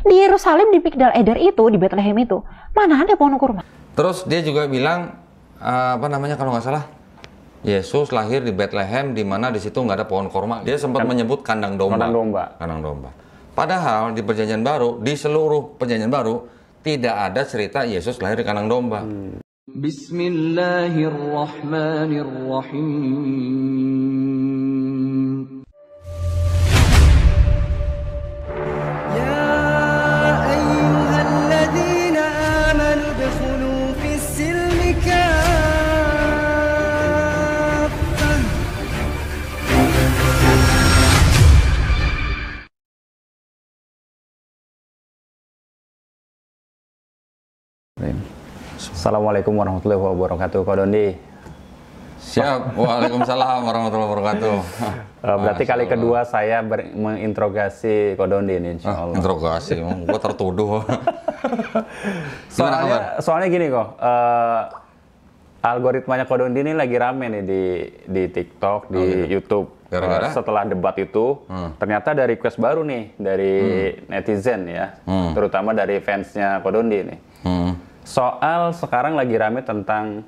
Di Yerusalem, di Migdal Eder itu, di Bethlehem itu, mana ada pohon kurma? Terus dia juga bilang apa namanya kalau nggak salah, Yesus lahir di Bethlehem, di mana di situ nggak ada pohon korma. Dia sempat menyebut kandang domba. Kandang domba. Kandang domba. Padahal di Perjanjian Baru, di seluruh Perjanjian Baru tidak ada cerita Yesus lahir di kandang domba. Bismillahirrahmanirrahim. Ya ayyuhalladzina amanu udkhulu fis-silmi kaffah. Assalamualaikum warahmatullahi wabarakatuh, Ko Dondi. Siap. Waalaikumsalam warahmatullahi wabarakatuh. Berarti kali kedua saya menginterogasi Ko Dondi ini, insya Allah. Interogasi, gue tertuduh. Soalnya gini kok, algoritmanya Ko Dondi ini lagi rame nih di TikTok, di YouTube. Gara-gara? Setelah debat itu, ternyata ada request baru nih dari netizen ya, terutama dari fansnya Ko Dondi nih. Soal sekarang lagi rame tentang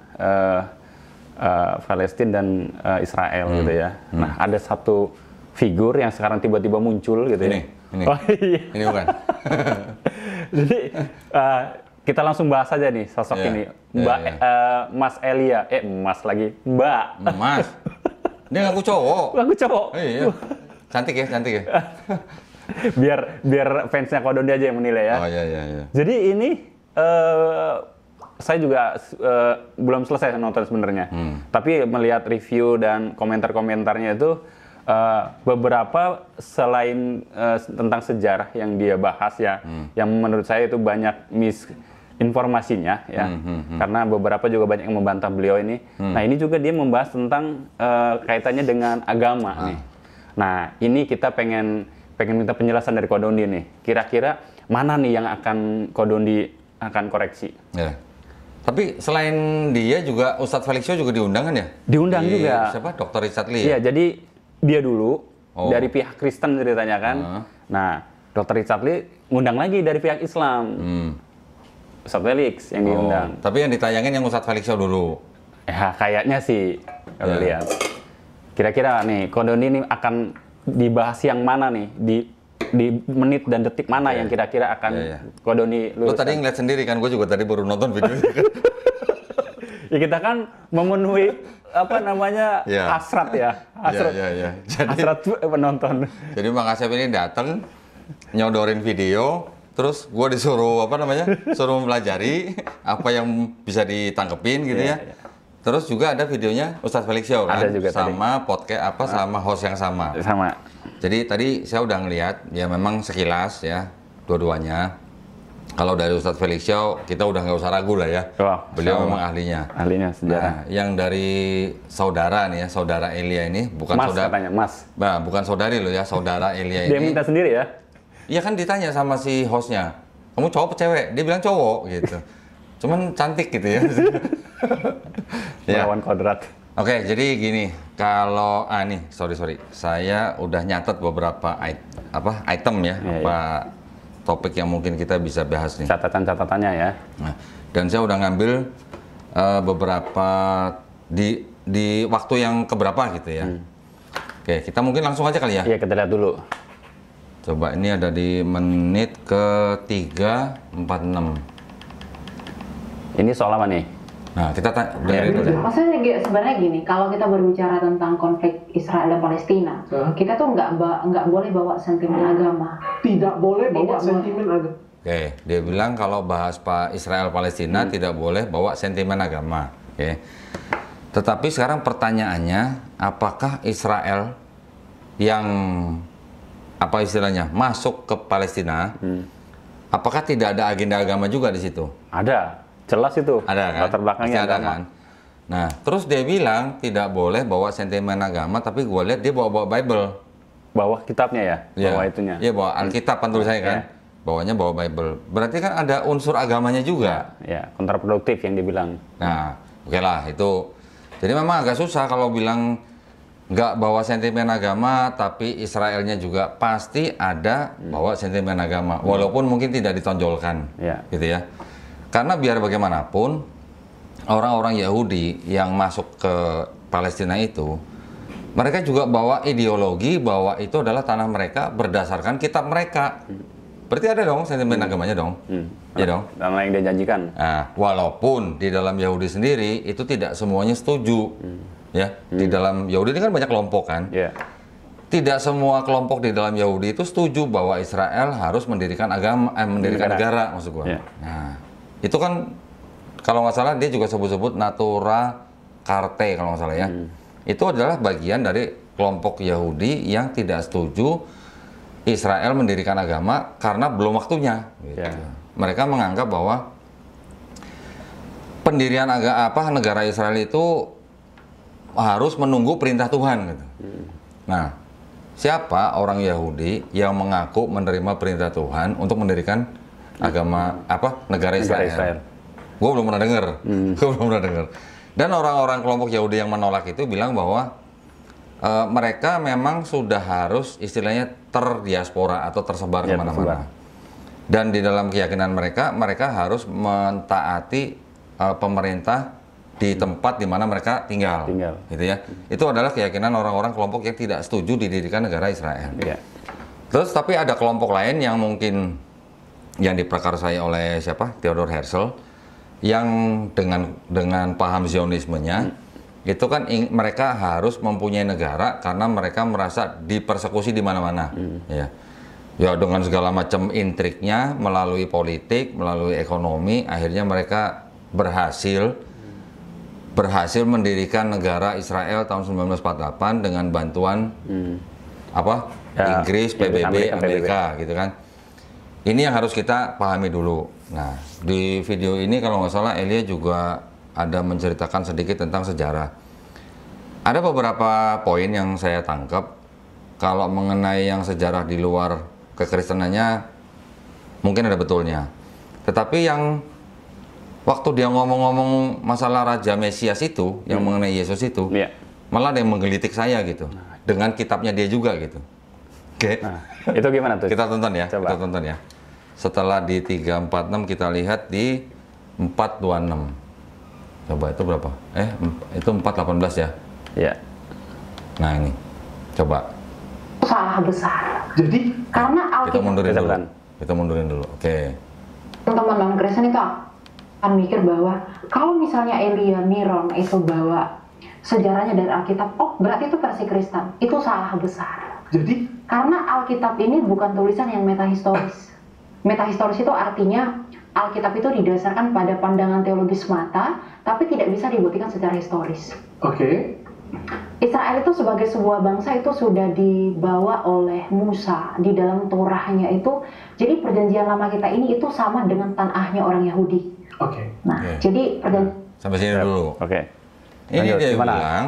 Palestina dan Israel gitu ya. Nah, ada satu figur yang sekarang tiba-tiba muncul gitu Ini. Oh iya. Ini bukan. Jadi kita langsung bahas aja nih sosok ini, Mbak Mas Elia, Mas lagi, Mbak. Mas. Dia ngaku cowok. Aku cowok. Iya. Cantik ya, cantik ya. biar fansnya Ko Dondi aja yang menilai ya. Oh iya. Jadi ini saya juga belum selesai nonton sebenarnya. Tapi melihat review dan komentar-komentarnya itu beberapa selain tentang sejarah yang dia bahas ya, yang menurut saya itu banyak misinformasinya ya. Karena beberapa juga banyak yang membantah beliau ini. Nah, ini juga dia membahas tentang kaitannya dengan agama nih. Nah, ini kita pengen minta penjelasan dari Ko Dondi nih. Kira-kira mana nih yang akan Ko Dondi akan koreksi? Ya. Tapi selain dia juga Ustadz Felixio juga diundang kan ya? Diundang juga. Siapa? Dr. Richard Lee. Iya, jadi dia dulu dari pihak Kristen ceritanya kan. Nah, Dr. Richard Lee ngundang lagi dari pihak Islam. Ustadz Felix yang diundang. Tapi yang ditayangin yang Ustadz Felixio dulu. Ya, kayaknya sih kalau lihat. Kira-kira nih, Ko Dondi ini akan dibahas yang mana nih? Di menit dan detik mana yang kira-kira akan Ko Dondi luruskan? Lo tadi ngeliat sendiri kan, gue juga tadi baru nonton videonya kan. Ya kita kan memenuhi apa namanya hasrat ya, Jadi, hasrat penonton. Jadi Bang Asep ini datang nyodorin video, terus gue disuruh suruh mempelajari apa yang bisa ditangkepin gitu ya. Terus juga ada videonya Ustadz Felixio kan, ada juga sama podcast sama host yang sama. Jadi tadi saya udah ngeliat, ya memang sekilas ya, dua-duanya. Kalau dari Ustadz Felixio, kita udah nggak usah ragu lah ya. Beliau memang ahlinya. Ahlinya sejarah. Nah, yang dari saudara nih ya, saudara Elia ini, bukan Mas saudara. katanya, Mas. Nah, bukan saudari loh ya, saudara Elia ini. Dia minta sendiri ya? Iya kan ditanya sama si hostnya, kamu cowok apa cewek? Dia bilang cowok gitu. Cuman cantik gitu ya. Melawan kodrat. Oke, jadi gini, kalau nih, sorry, saya udah nyatet beberapa item ya, topik yang mungkin kita bisa bahas nih. Catatan-catatannya ya. Nah, dan saya udah ngambil beberapa di waktu yang keberapa gitu ya. Oke, kita mungkin langsung aja kali ya. Iya, kita lihat dulu. Coba ini ada di menit ke 3:46. Ini soal apa nih? Nah, kita dengerin dulu. Maksudnya sebenarnya gini, kalau kita berbicara tentang konflik Israel dan Palestina, kita tuh nggak boleh bawa sentimen agama. Tidak boleh bawa sentimen agama. Oke, dia bilang kalau bahas Israel Palestina tidak boleh bawa sentimen agama. Oke. Tetapi sekarang pertanyaannya, apakah Israel yang apa istilahnya masuk ke Palestina, apakah tidak ada agenda agama juga di situ? Ada. Jelas itu. Ada kan? Latar belakangnya ada kan? Nah, terus dia bilang tidak boleh bawa sentimen agama, tapi gue lihat dia bawa Bible. Bawa kitabnya ya? Bawa itunya? Iya, bawa Alkitab kan tulisannya kan? Bawanya bawa Bible. Berarti kan ada unsur agamanya juga. Ya, kontraproduktif yang dibilang. Nah, oke lah itu. Jadi memang agak susah kalau bilang nggak bawa sentimen agama, tapi Israelnya juga pasti ada bawa sentimen agama, walaupun mungkin tidak ditonjolkan, gitu ya. Karena biar bagaimanapun orang-orang Yahudi yang masuk ke Palestina itu, mereka juga bawa ideologi bahwa itu adalah tanah mereka berdasarkan kitab mereka. Berarti ada dong sentimen agamanya dong, ya dong. Tanah yang dia janjikan. Nah, walaupun di dalam Yahudi sendiri itu tidak semuanya setuju. Ya, di dalam Yahudi ini kan banyak kelompok kan. Tidak semua kelompok di dalam Yahudi itu setuju bahwa Israel harus mendirikan negara, maksud gua. Nah, itu kan kalau nggak salah dia juga sebut-sebut Natura Carte kalau nggak salah ya. Itu adalah bagian dari kelompok Yahudi yang tidak setuju Israel mendirikan agama karena belum waktunya. Gitu. Mereka menganggap bahwa pendirian negara Israel itu harus menunggu perintah Tuhan gitu. Nah, siapa orang Yahudi yang mengaku menerima perintah Tuhan untuk mendirikan negara Israel? Gue belum pernah dengar. Gue belum pernah dengar. Dan orang-orang kelompok Yahudi yang menolak itu bilang bahwa mereka memang sudah harus istilahnya terdiaspora atau tersebar kemana-mana. Dan di dalam keyakinan mereka harus mentaati pemerintah di tempat di mana mereka tinggal, gitu ya. Itu adalah keyakinan orang-orang kelompok yang tidak setuju didirikan negara Israel. Terus tapi ada kelompok lain yang mungkin yang diprakarsai oleh Theodor Herzl, yang dengan paham Zionismenya itu kan mereka harus mempunyai negara karena mereka merasa dipersekusi di mana-mana, ya dengan segala macam intriknya, melalui politik, melalui ekonomi, akhirnya mereka berhasil mendirikan negara Israel tahun 1948 dengan bantuan Inggris, PBB, Amerika gitu kan. Ini yang harus kita pahami dulu. Nah, di video ini kalau nggak salah Elia juga ada menceritakan sedikit tentang sejarah. Ada beberapa poin yang saya tangkap. Kalau mengenai yang sejarah di luar kekristenannya mungkin ada betulnya. Tetapi yang waktu dia ngomong-ngomong masalah Raja Mesias itu, yang mengenai Yesus itu, malah ada yang menggelitik saya gitu, dengan kitabnya dia juga gitu. Oke. Nah, itu gimana tuh? Kita tonton ya, Coba. kita tonton ya. Setelah di 346 kita lihat di 426. Coba itu berapa? Itu 418 ya? Iya. Nah ini, coba. Salah besar. Jadi Karena Kita Alkitab, mundurin dulu. Kita mundurin dulu. Oke. teman-teman Kristen itu akan mikir bahwa kalau misalnya Elia Miron itu bawa sejarahnya dari Alkitab, oh berarti itu versi Kristen. Itu salah besar. Jadi Karena Alkitab ini bukan tulisan yang metahistoris. Metahistoris itu artinya Alkitab itu didasarkan pada pandangan teologis semata, tapi tidak bisa dibuktikan secara historis. oke. Israel itu sebagai sebuah bangsa itu sudah dibawa oleh Musa di dalam Torahnya itu. Jadi perjanjian lama kita ini itu sama dengan tanahnya orang Yahudi. Oke. Nah, Oke. jadi perjanjian Sampai sini dulu. Oke. Ini Lanjut, dia gimana? bilang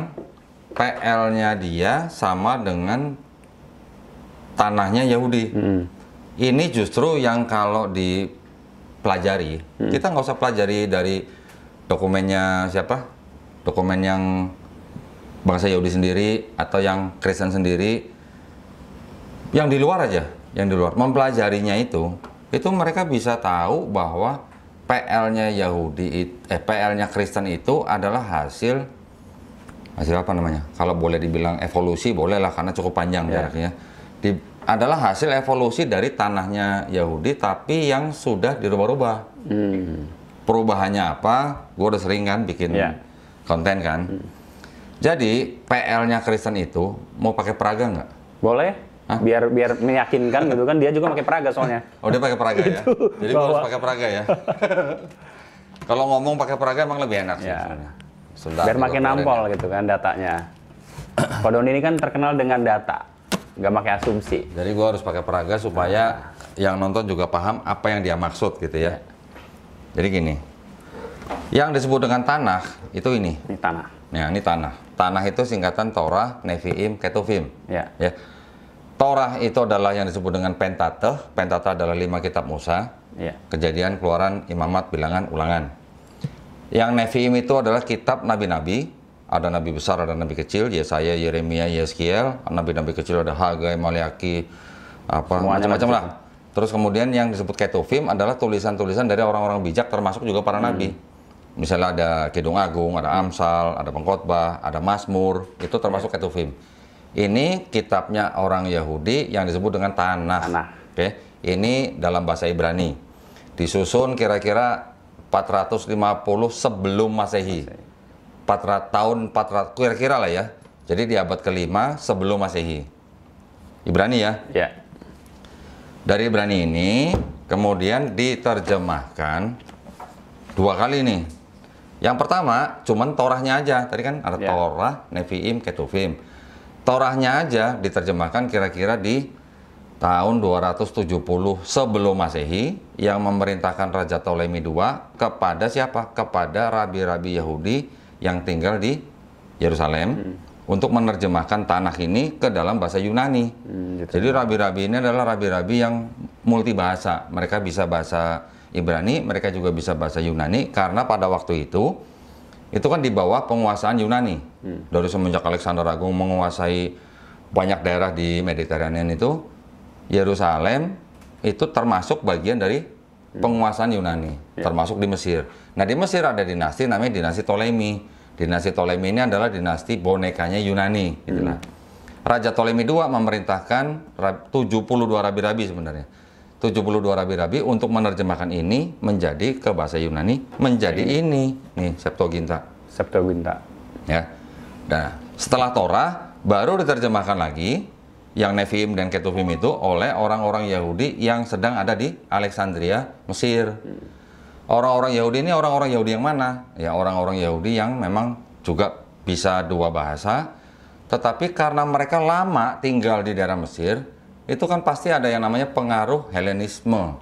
PL-nya dia sama dengan tanahnya Yahudi. Ini justru yang kalau dipelajari, kita nggak usah pelajari dari dokumennya siapa, dokumen yang bangsa Yahudi sendiri atau yang Kristen sendiri, yang di luar aja, yang di luar. Mempelajarinya itu mereka bisa tahu bahwa PL-nya PL-nya Kristen itu adalah hasil apa namanya? Kalau boleh dibilang evolusi, boleh lah karena cukup panjang jaraknya. Adalah hasil evolusi dari tanahnya Yahudi, tapi yang sudah dirubah-rubah. Perubahannya apa? Gue udah sering kan bikin konten kan. Jadi PL-nya Kristen itu mau pakai peraga nggak? Boleh. Biar meyakinkan gitu kan, dia juga pakai peraga soalnya. Oh dia pakai peraga ya? Jadi gue harus pakai peraga ya? Kalau ngomong pakai peraga emang lebih enak sih sebenarnya. Biar makin nampol gitu kan datanya. Kodon ini kan terkenal dengan data, nggak pakai asumsi. Jadi gue harus pakai peraga supaya yang nonton juga paham apa yang dia maksud gitu ya. Jadi gini, yang disebut dengan tanah itu ini. Ini tanah. Nah ini tanah. Tanah itu singkatan Torah, Nevi'im, Ketuvim. Ya. Torah itu adalah yang disebut dengan Pentateuch. Pentateuch adalah 5 kitab Musa. Kejadian, Keluaran, Imamat, Bilangan, Ulangan. Yang Nevi'im itu adalah kitab nabi-nabi. ada nabi besar, ada nabi kecil, Yesaya, Yeremia, Yeskiel, nabi-nabi kecil ada Hagai, Maleaki, apa macam-macam lah. Terus kemudian yang disebut Ketuvim adalah tulisan-tulisan dari orang-orang bijak, termasuk juga para nabi. Misalnya ada Kidung Agung, ada Amsal, ada Pengkhotbah, ada Mazmur, itu termasuk Ketuvim. Ini kitabnya orang Yahudi yang disebut dengan Tanakh. Oke, ini dalam bahasa Ibrani. Disusun kira-kira 450 sebelum Masehi. 400 kira-kira lah ya. Jadi di abad ke-5 sebelum Masehi. Ibrani ya? Ya. Dari Ibrani ini kemudian diterjemahkan 2 kali nih. Yang pertama cuman Torahnya aja. Tadi kan ada Torah, Nevi'im, Ketuvim. Torahnya aja diterjemahkan kira-kira di tahun 270 sebelum Masehi yang memerintahkan Raja Ptolemy II kepada siapa? Kepada rabi-rabi Yahudi yang tinggal di Yerusalem untuk menerjemahkan Tanakh ini ke dalam bahasa Yunani. Jadi rabi-rabi ini adalah rabi-rabi yang multibahasa. Mereka bisa bahasa Ibrani, mereka juga bisa bahasa Yunani karena pada waktu itu kan di bawah penguasaan Yunani. Dari semenjak Alexander Agung menguasai banyak daerah di Mediterranean itu, Yerusalem itu termasuk bagian dari penguasaan Yunani, termasuk di Mesir. Nah di Mesir ada dinasti namanya dinasti Ptolemy. Dinasti Ptolemy ini adalah dinasti bonekanya Yunani. Gitulah. Raja Ptolemy II memerintahkan 72 rabi-rabi sebenarnya. 72 rabi-rabi untuk menerjemahkan ini menjadi ke bahasa Yunani, menjadi ini nih Septuaginta. Ya. Nah, setelah Torah baru diterjemahkan lagi yang Nevi'im dan Ketuvim itu oleh orang-orang Yahudi yang sedang ada di Alexandria, Mesir. Orang-orang Yahudi ini orang-orang Yahudi yang mana? Ya, orang-orang Yahudi yang memang juga bisa 2 bahasa, tetapi karena mereka lama tinggal di daerah Mesir, itu kan pasti ada yang namanya pengaruh Helenisme.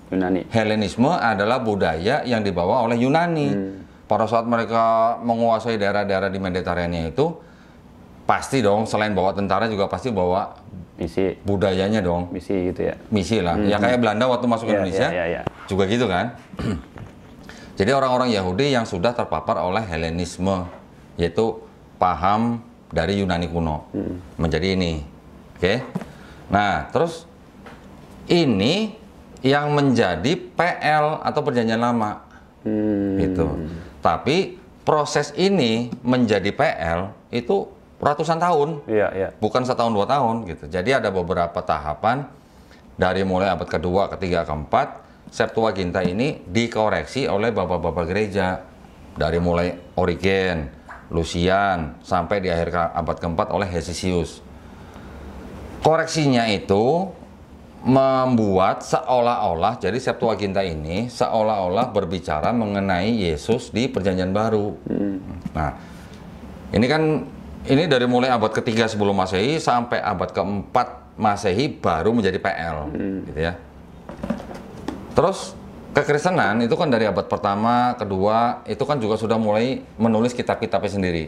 Yunani. Helenisme adalah budaya yang dibawa oleh Yunani. Pada saat mereka menguasai daerah-daerah di Mediterania itu, pasti dong selain bawa tentara juga pasti bawa misi budayanya dong. Misi gitu ya. Misi lah. Ya kayak Belanda waktu masuk Indonesia juga gitu kan. Jadi orang-orang Yahudi yang sudah terpapar oleh Helenisme, yaitu paham dari Yunani kuno menjadi ini. Oke. Nah, terus ini yang menjadi PL atau Perjanjian Lama. Gitu. Tapi proses ini menjadi PL itu ratusan tahun. Bukan 1 tahun 2 tahun gitu. Jadi ada beberapa tahapan dari mulai abad kedua, ketiga, keempat, Septuaginta ini dikoreksi oleh bapak-bapak gereja dari mulai Origen, Lucian sampai di akhir abad keempat oleh Hesisius. Koreksinya itu membuat seolah-olah jadi Septuaginta ini seolah-olah berbicara mengenai Yesus di Perjanjian Baru. Nah, ini dari mulai abad ketiga sebelum Masehi sampai abad keempat Masehi baru menjadi PL, gitu ya. Terus kekristenan itu kan dari abad pertama, kedua itu kan juga sudah mulai menulis kitab-kitabnya sendiri,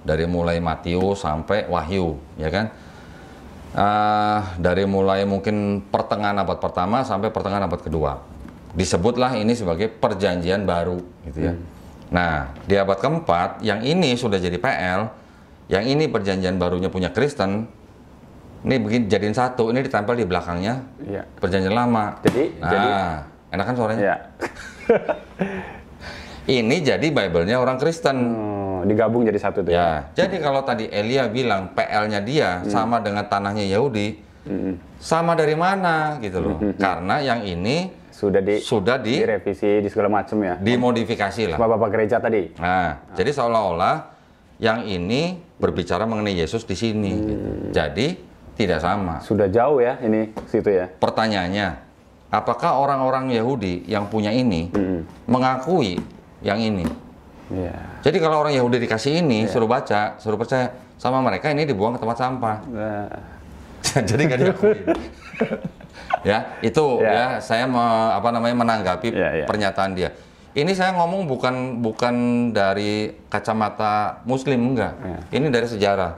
dari mulai Matius sampai Wahyu, ya kan? Dari mulai mungkin pertengahan abad pertama sampai pertengahan abad kedua. Disebutlah ini sebagai Perjanjian Baru, gitu ya. Nah, di abad keempat, yang ini sudah jadi PL, yang ini Perjanjian Barunya punya Kristen, ini begini jadiin satu, ini ditempel di belakangnya Perjanjian Lama. Jadi enak kan suaranya? Ini jadi Bible-nya orang Kristen. Digabung jadi satu tuh ya. Jadi kalau tadi Elia bilang PL-nya dia sama dengan tanahnya Yahudi, sama dari mana gitu loh? Karena yang ini sudah direvisi di segala macam ya. Dimodifikasi lah. Bapak-bapak gereja tadi. Nah, jadi seolah-olah yang ini berbicara mengenai Yesus di sini. Gitu. Jadi tidak sama. Sudah jauh ya ini situ ya. Pertanyaannya, apakah orang-orang Yahudi yang punya ini mengakui yang ini? Jadi kalau orang Yahudi dikasih ini, suruh baca, suruh percaya, sama mereka ini dibuang ke tempat sampah. Jadi nggak diakui. Ya, itu ya saya menanggapi pernyataan dia. Ini saya ngomong bukan dari kacamata Muslim, enggak. Ini dari sejarah.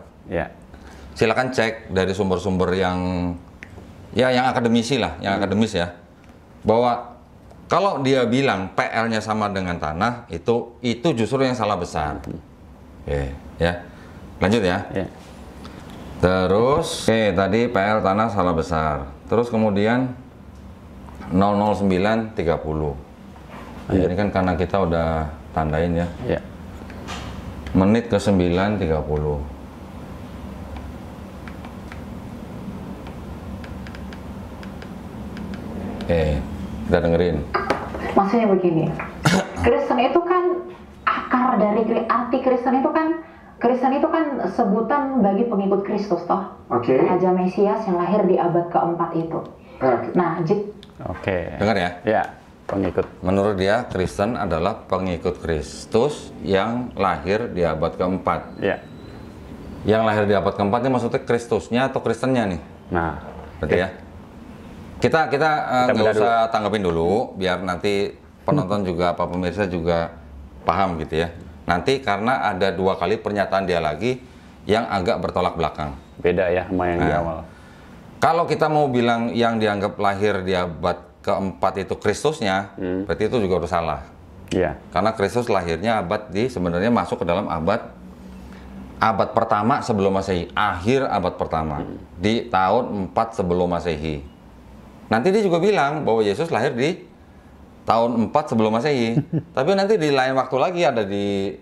Silakan cek dari sumber-sumber yang akademisi lah, yang akademis ya, bahwa kalau dia bilang PL-nya sama dengan tanah, itu justru yang salah besar. Oke, ya. Lanjut ya. Ya. Terus, tadi PL tanah salah besar. Terus kemudian 00930. Ya, ini kan karena kita udah tandain ya. Ya. Menit ke 9.30. Kita dengerin. Maksudnya begini, Kristen itu kan akar dari arti Kristen itu kan sebutan bagi pengikut Kristus toh. Oke. Raja Mesias yang lahir di abad keempat itu. Oke. Nah, Oke. Dengar ya. Ya, pengikut. Menurut dia, Kristen adalah pengikut Kristus yang lahir di abad keempat. Ya. Yang lahir di abad keempat ini maksudnya Kristusnya atau Kristennya nih? Nah, Berarti ya. Kita nggak beda usah tanggapin dulu, biar nanti penonton juga apa pemirsa juga paham gitu ya. Nanti karena ada 2 kali pernyataan dia lagi yang agak bertolak belakang. beda ya sama yang di Nah. awal. Kalau kita mau bilang yang dianggap lahir di abad keempat itu Kristusnya, berarti itu juga udah salah. Iya. Karena Kristus lahirnya sebenarnya masuk ke dalam abad pertama sebelum Masehi, akhir abad pertama, di tahun 4 sebelum Masehi. Nanti dia juga bilang bahwa Yesus lahir di tahun 4 sebelum Masehi. Tapi nanti di lain waktu lagi ada di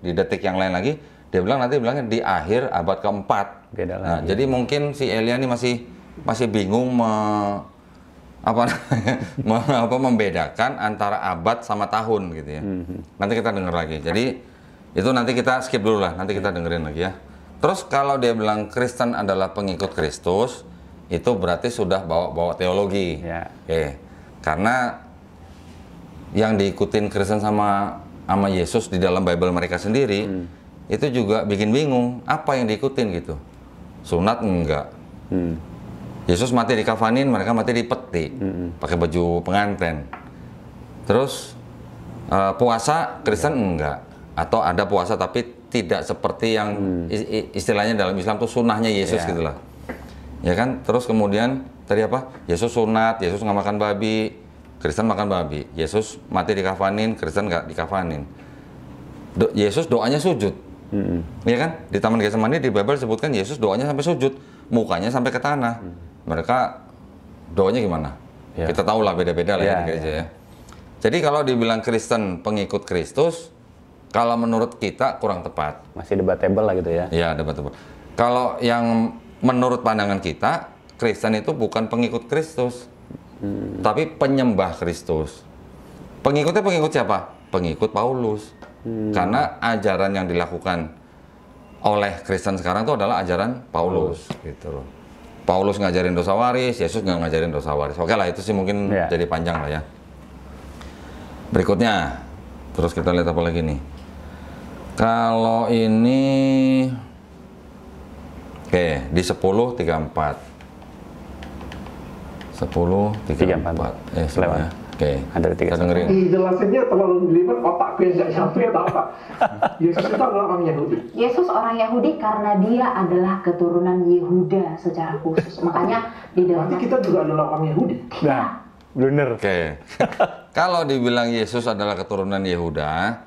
di detik yang lain lagi, dia bilangnya di akhir abad keempat. Beda Nah, lagi. jadi mungkin si Elia ini masih bingung membedakan antara abad sama tahun gitu ya. Nanti kita dengar lagi. Jadi itu nanti kita skip dulu lah, nanti kita dengerin lagi ya. Terus kalau dia bilang Kristen adalah pengikut Kristus, itu berarti sudah bawa teologi. Ya. Oke. Karena yang diikutin Kristen sama Yesus di dalam Bible mereka sendiri, itu juga bikin bingung, apa yang diikutin gitu. Sunat enggak. Yesus mati dikafanin, mereka mati di peti, pakai baju pengantin. Terus puasa Kristen enggak, atau ada puasa tapi tidak seperti yang istilahnya dalam Islam tuh sunnahnya Yesus Ya. gitulah, ya kan? Terus kemudian tadi apa? Yesus sunat, Yesus nggak makan babi, Kristen makan babi. Yesus mati dikafanin, Kristen nggak dikafanin. Yesus doanya sujud, ya kan? Di Taman Getsemani di Bible sebutkan Yesus doanya sampai sujud, mukanya sampai ke tanah. Mereka doanya gimana? Ya. Kita tahu lah beda-beda lah Ya, ya di gereja ya. Jadi kalau dibilang Kristen pengikut Kristus, kalau menurut kita kurang tepat. Masih debatable lah gitu ya. Ya, debatable. Kalau yang menurut pandangan kita, Kristen itu bukan pengikut Kristus, tapi penyembah Kristus. Pengikutnya pengikut siapa? Pengikut Paulus. Karena ajaran yang dilakukan oleh Kristen sekarang itu adalah ajaran Paulus, gitu loh. Paulus ngajarin dosa waris, Yesus nggak ngajarin dosa waris. Oke lah, itu sih mungkin Ya. jadi panjang lah ya. Berikutnya, terus kita lihat apa lagi nih. Kalau ini, oke, di 10.34. 10.34. Lewat. Ya. Oke, Ada di kita 31. dengerin. Dijelasinnya terlalu jelimet, otakku yang nggak nyampe atau apa? Yesus itu adalah orang Yahudi. Yesus orang Yahudi karena dia adalah keturunan Yehuda secara khusus. Makanya di dalam Berarti kita juga adalah orang Yahudi. Nah, blunder. Oke. Kalau dibilang Yesus adalah keturunan Yehuda,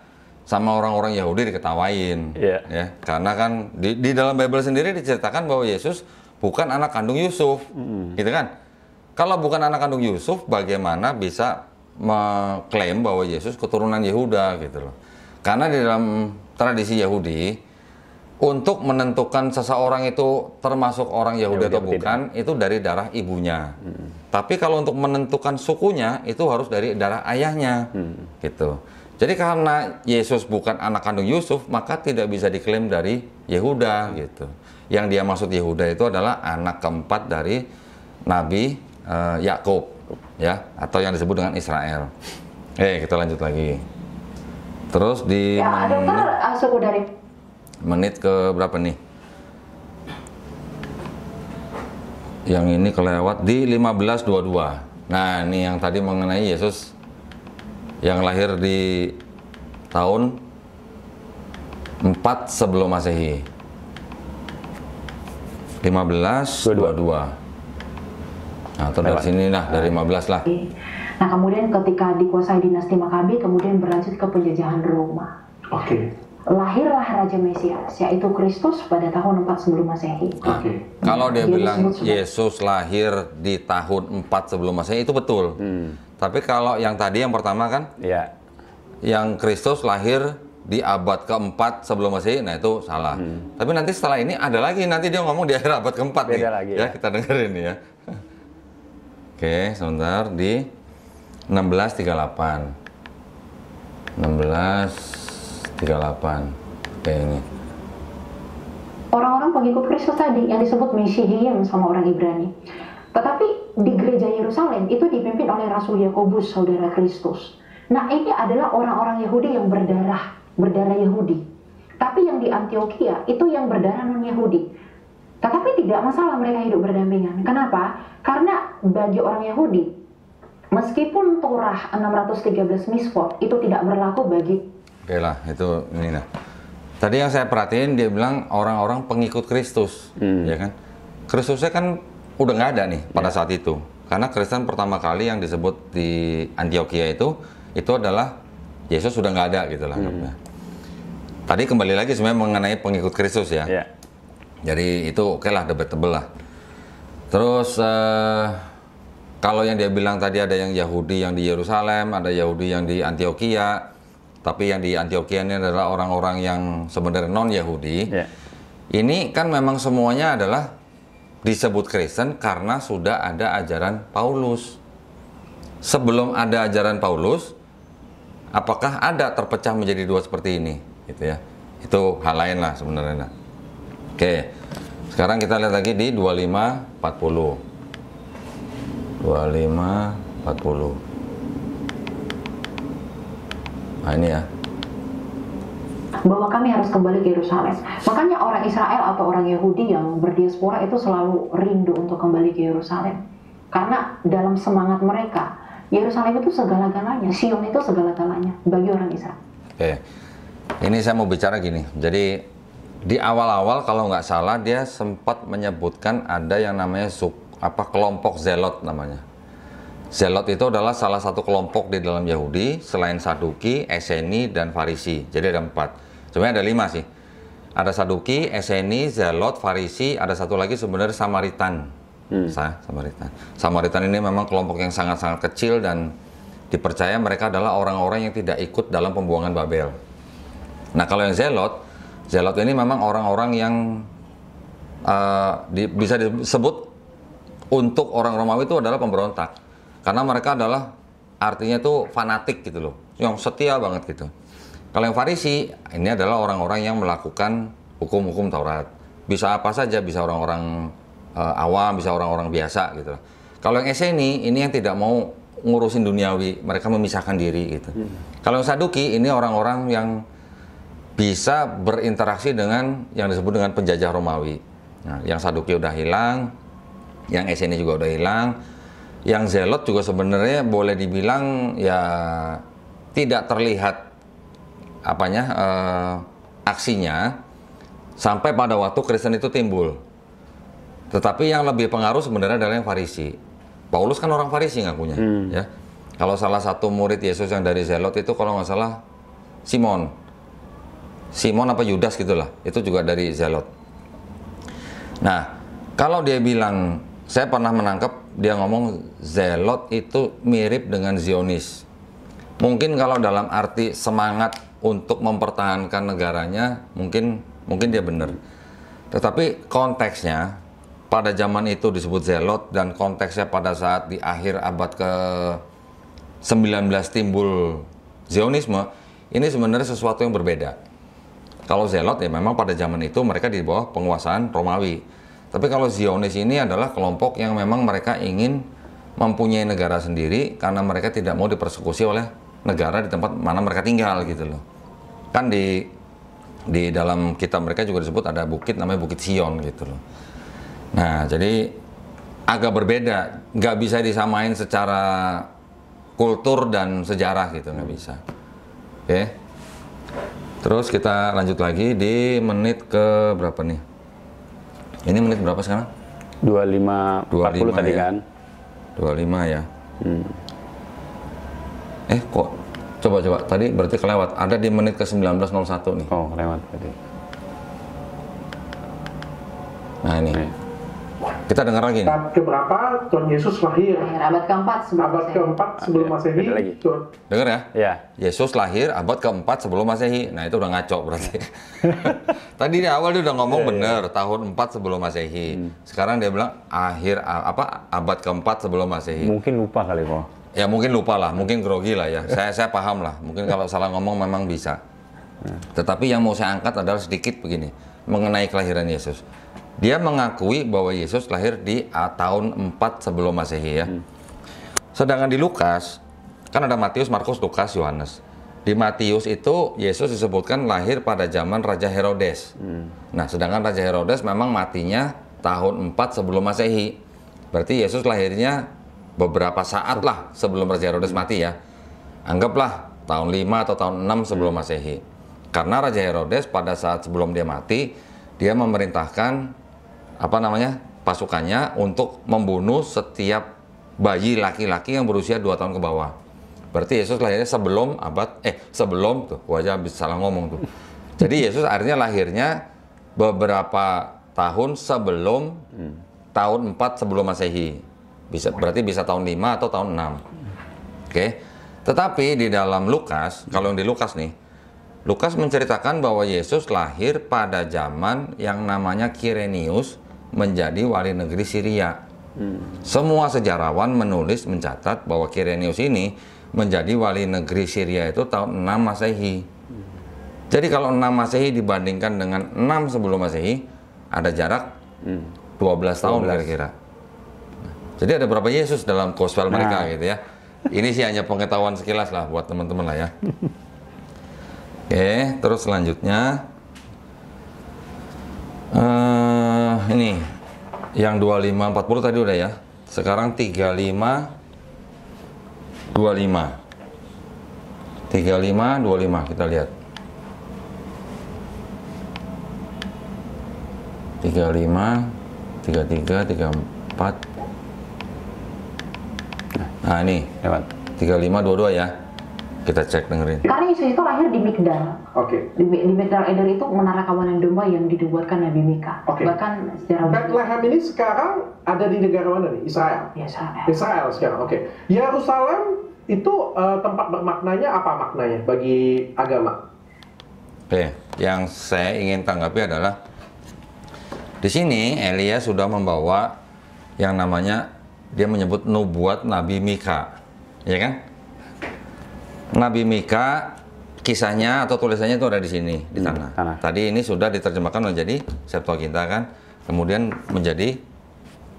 sama orang-orang Yahudi diketawain. Iya. Ya, karena kan di dalam Bible sendiri diceritakan bahwa Yesus bukan anak kandung Yusuf. Gitu kan? Kalau bukan anak kandung Yusuf, bagaimana bisa mengklaim bahwa Yesus keturunan Yehuda gitu loh. Karena di dalam tradisi Yahudi, untuk menentukan seseorang itu termasuk orang Yahudi atau Yahudi bukan, itu dari darah ibunya. Tapi kalau untuk menentukan sukunya, itu harus dari darah ayahnya. Gitu. Jadi karena Yesus bukan anak kandung Yusuf, maka tidak bisa diklaim dari Yehuda gitu. Yang dia maksud Yehuda itu adalah anak keempat dari Nabi Yakub, ya, atau yang disebut dengan Israel. Kita lanjut lagi. Terus di ya, dokter suku dari menit ke berapa nih? Yang ini kelewat di 15.22. Nah, ini yang tadi mengenai Yesus yang lahir di tahun 4 sebelum Masehi. 15.22. Nah, atau dari sini lah, dari 15 lah. Nah, kemudian ketika dikuasai dinasti Makabe, kemudian berlanjut ke penjajahan Roma. Oke. lahirlah Raja Mesias, yaitu Kristus pada tahun 4 sebelum Masehi. Oke. Kalau dia Dia bilang disebut sebagai- Yesus lahir di tahun 4 sebelum Masehi, itu betul. Tapi kalau yang tadi yang pertama kan, Ya. yang Kristus lahir di abad keempat sebelum Masehi, nah itu salah. Tapi nanti setelah ini ada lagi, nanti dia ngomong di akhir abad keempat nih. Beda lagi, ya. ya. Kita dengerin ya. Oke, sebentar di 1638. 1638. Oke, ini. Orang-orang pengikut Kristus tadi yang disebut Mesihiyim sama orang Ibrani. Tetapi di gereja Yerusalem itu dipimpin oleh Rasul Yakobus, saudara Kristus. Nah, ini adalah orang-orang Yahudi yang berdarah Yahudi. Tapi yang di Antioquia itu yang berdarah non-Yahudi. Tetapi tidak masalah mereka hidup berdampingan. Kenapa? Karena bagi orang Yahudi, meskipun Torah 613 misfot itu tidak berlaku bagi. Oke lah, itu ini nah. Tadi yang saya perhatiin dia bilang orang-orang pengikut Kristus, ya kan? Kristusnya kan udah nggak ada nih pada saat itu, karena Kristen pertama kali yang disebut di Antioquia itu adalah Yesus sudah nggak ada gitu lah. Tadi kembali lagi sebenarnya mengenai pengikut Kristus ya. Ya. Jadi itu oke lah, debatable lah. Terus kalau yang dia bilang tadi ada yang Yahudi yang di Yerusalem, ada Yahudi yang di Antioquia, tapi yang di Antioquia ini adalah orang-orang yang sebenarnya non-Yahudi. Ya. Ini kan memang semuanya adalah disebut Kristen karena sudah ada ajaran Paulus. Sebelum ada ajaran Paulus, apakah ada terpecah menjadi dua seperti ini? Gitu ya. Itu hal lain lah sebenarnya. Oke, sekarang kita lihat lagi di 2540. 2540. Nah ini ya. Bahwa kami harus kembali ke Yerusalem. Makanya orang Israel atau orang Yahudi yang berdiaspora itu selalu rindu untuk kembali ke Yerusalem. Karena dalam semangat mereka, Yerusalem itu segala-galanya, Sion itu segala-galanya bagi orang Israel. Oke, ini saya mau bicara gini. Jadi di awal-awal kalau nggak salah dia sempat menyebutkan ada yang namanya kelompok Zelot namanya. Zelot itu adalah salah satu kelompok di dalam Yahudi selain Saduki, Eseni, dan Farisi. Jadi ada 4. Sebenarnya ada 5 sih. Ada Saduki, Eseni, Zelot, Farisi, ada satu lagi sebenarnya Samaritan. Samaritan. Samaritan ini memang kelompok yang sangat-sangat kecil dan dipercaya mereka adalah orang-orang yang tidak ikut dalam pembuangan Babel. Nah kalau yang Zelot ini memang orang-orang yang bisa disebut untuk orang Romawi itu adalah pemberontak. Karena mereka adalah artinya itu fanatik gitu loh, yang setia banget gitu. Kalau yang Farisi, ini adalah orang-orang yang melakukan hukum-hukum Taurat. Bisa apa saja, bisa orang-orang awam, bisa orang-orang biasa gitu. Kalau yang Eseni, ini yang tidak mau ngurusin duniawi, mereka memisahkan diri gitu. Kalau yang Saduki, ini orang-orang yang bisa berinteraksi dengan yang disebut dengan penjajah Romawi. Nah, yang Saduki udah hilang, yang Eseni juga udah hilang. Yang Zelot juga sebenarnya boleh dibilang ya tidak terlihat aksinya sampai pada waktu Kristen itu timbul. Tetapi yang lebih pengaruh sebenarnya adalah yang Farisi. Paulus kan orang Farisi ngakunya, ya. Kalau salah satu murid Yesus yang dari Zelot itu kalau nggak salah Simon apa Yudas gitulah, itu juga dari Zelot. Nah, kalau dia bilang, saya pernah menangkap dia ngomong Zelot itu mirip dengan Zionis. Mungkin kalau dalam arti semangat untuk mempertahankan negaranya, mungkin dia benar. Tetapi konteksnya pada zaman itu disebut Zelot dan konteksnya pada saat di akhir abad ke-19 timbul Zionisme, ini sebenarnya sesuatu yang berbeda. Kalau Zelot ya memang pada zaman itu mereka di bawah penguasaan Romawi. Tapi kalau Zionis ini adalah kelompok yang memang mereka ingin mempunyai negara sendiri karena mereka tidak mau dipersekusi oleh negara di tempat mana mereka tinggal gitu loh. Kan di dalam kitab mereka juga disebut ada bukit namanya Bukit Sion gitu loh. Nah jadi agak berbeda, nggak bisa disamain secara kultur dan sejarah gitu, nggak bisa. Oke. Terus kita lanjut lagi di menit ke berapa nih? Ini menit berapa sekarang? 25.40 tadi ya. kan? 25 ya. Kok Coba tadi berarti kelewat. Ada di menit ke 19:01 nih. Oh, lewat berarti. Nah ini. Kita dengar lagi nih. Abad keberapa Tuhan Yesus lahir? Abad keempat sebelum Abad Masehi. keempat sebelum Iya, Masehi. beda lagi. Dengar ya? Iya. Yesus lahir abad keempat sebelum Masehi. Nah itu udah ngaco berarti. Tadi di awal dia udah ngomong bener tahun 4 sebelum Masehi. Sekarang dia bilang abad keempat sebelum Masehi. Mungkin lupa kali kok. Ya mungkin lupa lah, mungkin grogi lah ya. Saya paham lah. Mungkin kalau salah ngomong memang bisa. Tetapi yang mau saya angkat adalah sedikit begini mengenai kelahiran Yesus. Dia mengakui bahwa Yesus lahir di tahun 4 sebelum Masehi ya. Sedangkan di Lukas, kan ada Matius, Markus, Lukas, Yohanes. Di Matius itu Yesus disebutkan lahir pada zaman Raja Herodes. Nah, sedangkan Raja Herodes memang matinya tahun 4 sebelum Masehi. Berarti Yesus lahirnya beberapa saat lah sebelum Raja Herodes mati ya. Anggaplah tahun 5 atau tahun 6 sebelum Masehi. Karena Raja Herodes pada saat sebelum dia mati, dia memerintahkan pasukannya untuk membunuh setiap bayi laki-laki yang berusia 2 tahun ke bawah. Berarti Yesus lahirnya sebelum gua aja habis salah ngomong tuh. Jadi Yesus akhirnya lahirnya beberapa tahun sebelum tahun 4 sebelum Masehi. Berarti bisa tahun 5 atau tahun 6. Oke. Tetapi di dalam Lukas, kalau yang di Lukas nih, Lukas menceritakan bahwa Yesus lahir pada zaman yang namanya Kirenius menjadi wali negeri Syria. Semua sejarawan mencatat bahwa Kirenius ini menjadi wali negeri Syria itu tahun 6 Masehi. Jadi kalau 6 Masehi dibandingkan dengan 6 sebelum Masehi, ada jarak 12 tahun kira-kira. Jadi ada berapa Yesus dalam gospel mereka gitu ya. Ini sih hanya pengetahuan sekilas lah buat teman-teman lah ya. Oke, terus selanjutnya ini yang 25-40 tadi udah ya. Sekarang 35-25 kita lihat. 35, 33, 34. Nah ini Lewat. 35-22 ya. Kita cek dengerin. Karena Yesus itu lahir di Migdal. Oke. Di Migdal Eder itu menara kawanan domba yang dinubuatkan Nabi Mika. Oke. Bahkan sejarah Bethlehem ini sekarang ada di negara mana nih? Israel. Israel sekarang. Oke. Yerusalem itu tempat bermaknanya apa maknanya bagi agama? Oke, yang saya ingin tanggapi adalah di sini Elia sudah membawa yang namanya, dia menyebut nubuat Nabi Mika, ya kan? Nabi Mika kisahnya atau tulisannya itu ada di sini di tanah. Tadi ini sudah diterjemahkan menjadi Septuaginta kan, kemudian menjadi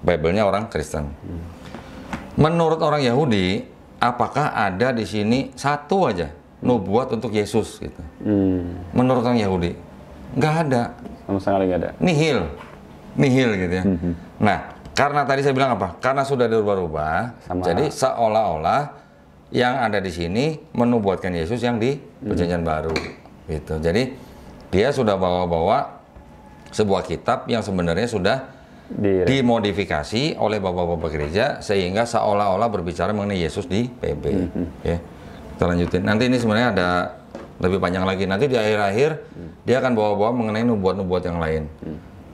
Bible-nya orang Kristen. Menurut orang Yahudi, apakah ada di sini satu aja nubuat untuk Yesus gitu? Menurut orang Yahudi, nggak ada. Sama sekali nggak ada. Nihil gitu ya. Nah, karena tadi saya bilang apa? Karena sudah dirubah-rubah, jadi seolah-olah yang ada di sini menubuatkan Yesus yang di Perjanjian Baru gitu. Jadi dia sudah bawa-bawa sebuah kitab yang sebenarnya sudah dimodifikasi oleh bapak-bapak gereja sehingga seolah-olah berbicara mengenai Yesus di PB. Ya. Kita lanjutin. Nanti ini sebenarnya ada lebih panjang lagi. Nanti di akhir-akhir dia akan bawa-bawa mengenai nubuat-nubuat yang lain.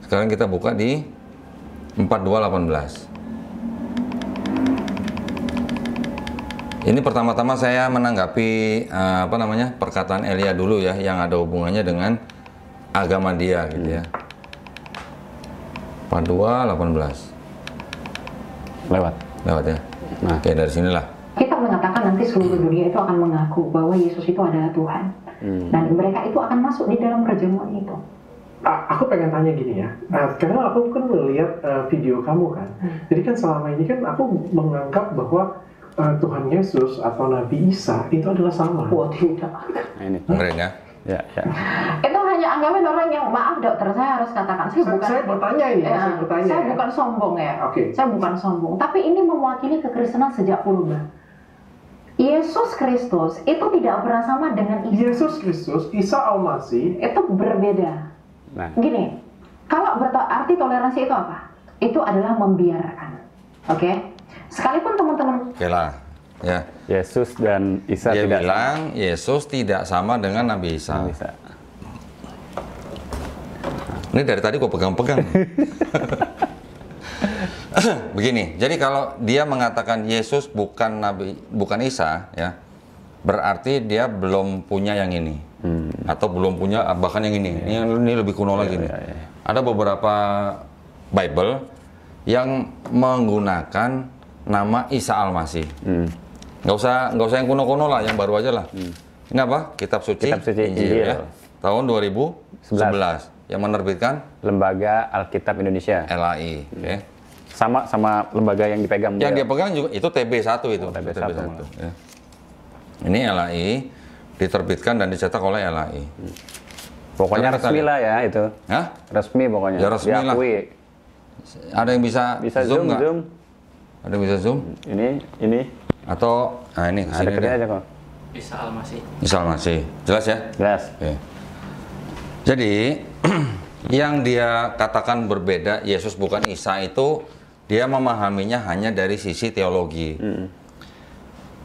Sekarang kita buka di 42:18. Ini pertama-tama saya menanggapi perkataan Elia dulu ya, yang ada hubungannya dengan agama dia gitu ya. 42:18. Lewat ya. Nah, oke, dari sinilah. Kita mengatakan nanti seluruh dunia itu akan mengaku bahwa Yesus itu adalah Tuhan. Dan mereka itu akan masuk di dalam perjamuan itu. Aku pengen tanya gini ya, karena aku kan melihat video kamu kan. Jadi kan selama ini kan aku menganggap bahwa Tuhan Yesus atau Nabi Isa itu adalah sama. Wah, tidak. Ini. Mereka. Ya. Itu hanya anggapan orang yang, maaf dokter, saya harus katakan, Saya bertanya ini, saya bukan sombong ya. Oke. Saya bukan sombong, tapi ini mewakili kekristenan sejak purba. Yesus Kristus itu tidak pernah sama dengan Isa. Yesus Kristus, Isa Al-Masih Itu berbeda. Nah. Gini, kalau arti toleransi itu apa? Itu adalah membiarkan. Oke? Sekalipun teman-teman Oke lah. ya. Yesus dan Isa Dia tidak bilang Yesus tidak sama dengan Nabi Isa. sama. Isa. Ini dari tadi gue pegang-pegang. Begini, jadi kalau dia mengatakan Yesus bukan Nabi, bukan Isa, ya, berarti dia belum punya yang ini, atau belum punya bahkan yang ini. Ini lebih kuno lagi nih. Ada beberapa Bible yang menggunakan nama Isa Al-Masih. Nggak usah yang kuno-kuno lah, yang baru aja lah. Ini apa? Kitab Suci, Injil, ya. Tahun 2011 yang menerbitkan Lembaga Alkitab Indonesia. LAI. Oke. Sama lembaga yang dipegang. Yang beliau. dia pegang juga itu TB1 itu. TB1 ya. Ini LAI diterbitkan dan dicetak oleh LAI. Pokoknya Karena resmi tadi- lah ya itu. Hah? Resmi pokoknya. Ya, resmi lah. Diakui. Ada yang bisa, Bisa zoom nggak? zoom. Ada yang bisa zoom? Ini Atau nah ini ada kesini kerja deh. aja kok. Isa Al-Masih. Misal masih jelas ya? Jelas. Oke. Jadi yang dia katakan berbeda Yesus bukan Isa itu dia memahaminya hanya dari sisi teologi.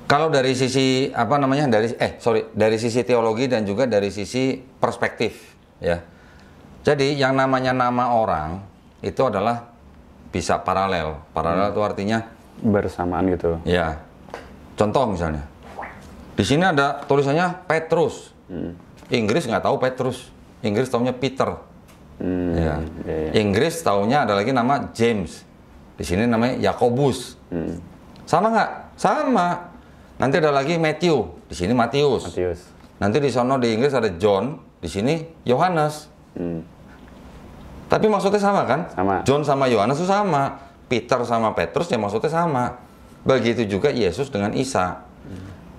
Kalau dari sisi apa namanya dari sisi teologi dan juga dari sisi perspektif ya. Jadi yang namanya nama orang itu adalah bisa paralel. Paralel itu artinya Bersamaan gitu. ya. Contoh misalnya. Di sini ada tulisannya Petrus. Inggris nggak tahu Petrus. Inggris taunya Peter. Ya. iya. Inggris taunya ada lagi nama James. Di sini namanya Yakobus. Sama nggak? Sama. Nanti ada lagi Matthew. Di sini Matius. Matius. Nanti di sono di Inggris ada John. Di sini Yohanes. Tapi maksudnya sama kan? Sama. John sama Yohanes itu sama. Peter sama Petrus ya maksudnya sama. Begitu juga Yesus dengan Isa.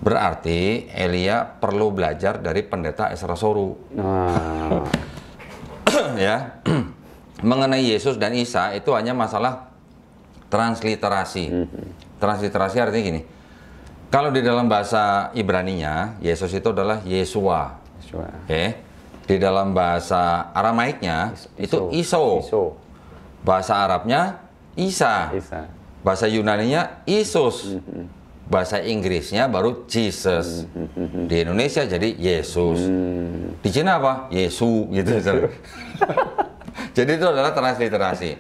Berarti Elia perlu belajar dari pendeta Ezra Soru. Nah, Ya. Mengenai Yesus dan Isa itu hanya masalah transliterasi. Transliterasi artinya gini. Kalau di dalam bahasa Ibraninya, Yesus itu adalah Yesua. Yesua. Oke. Di dalam bahasa Aramaiknya itu Iso. Iso. Bahasa Arabnya Isa. Isa. Bahasa Yunaninya Isus. Bahasa Inggrisnya baru Jesus. Di Indonesia jadi Yesus. Di Cina apa? Yesu gitu. Jadi itu adalah transliterasi.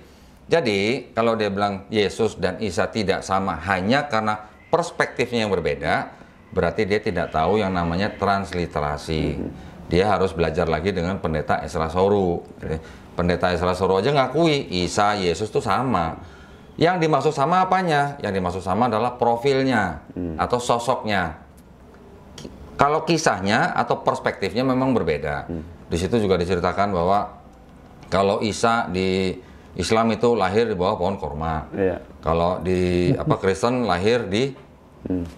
Jadi kalau dia bilang Yesus dan Isa tidak sama hanya karena perspektifnya yang berbeda, berarti dia tidak tahu yang namanya transliterasi. Dia harus belajar lagi dengan pendeta Ezra Soru. Pendeta Ezra Soru aja ngakui Isa, Yesus itu sama. Yang dimaksud sama apanya? Yang dimaksud sama adalah profilnya atau sosoknya. Kalau kisahnya atau perspektifnya memang berbeda. Di situ juga diceritakan bahwa kalau Isa di Islam itu lahir di bawah pohon korma. Iya. Kalau di Kristen lahir di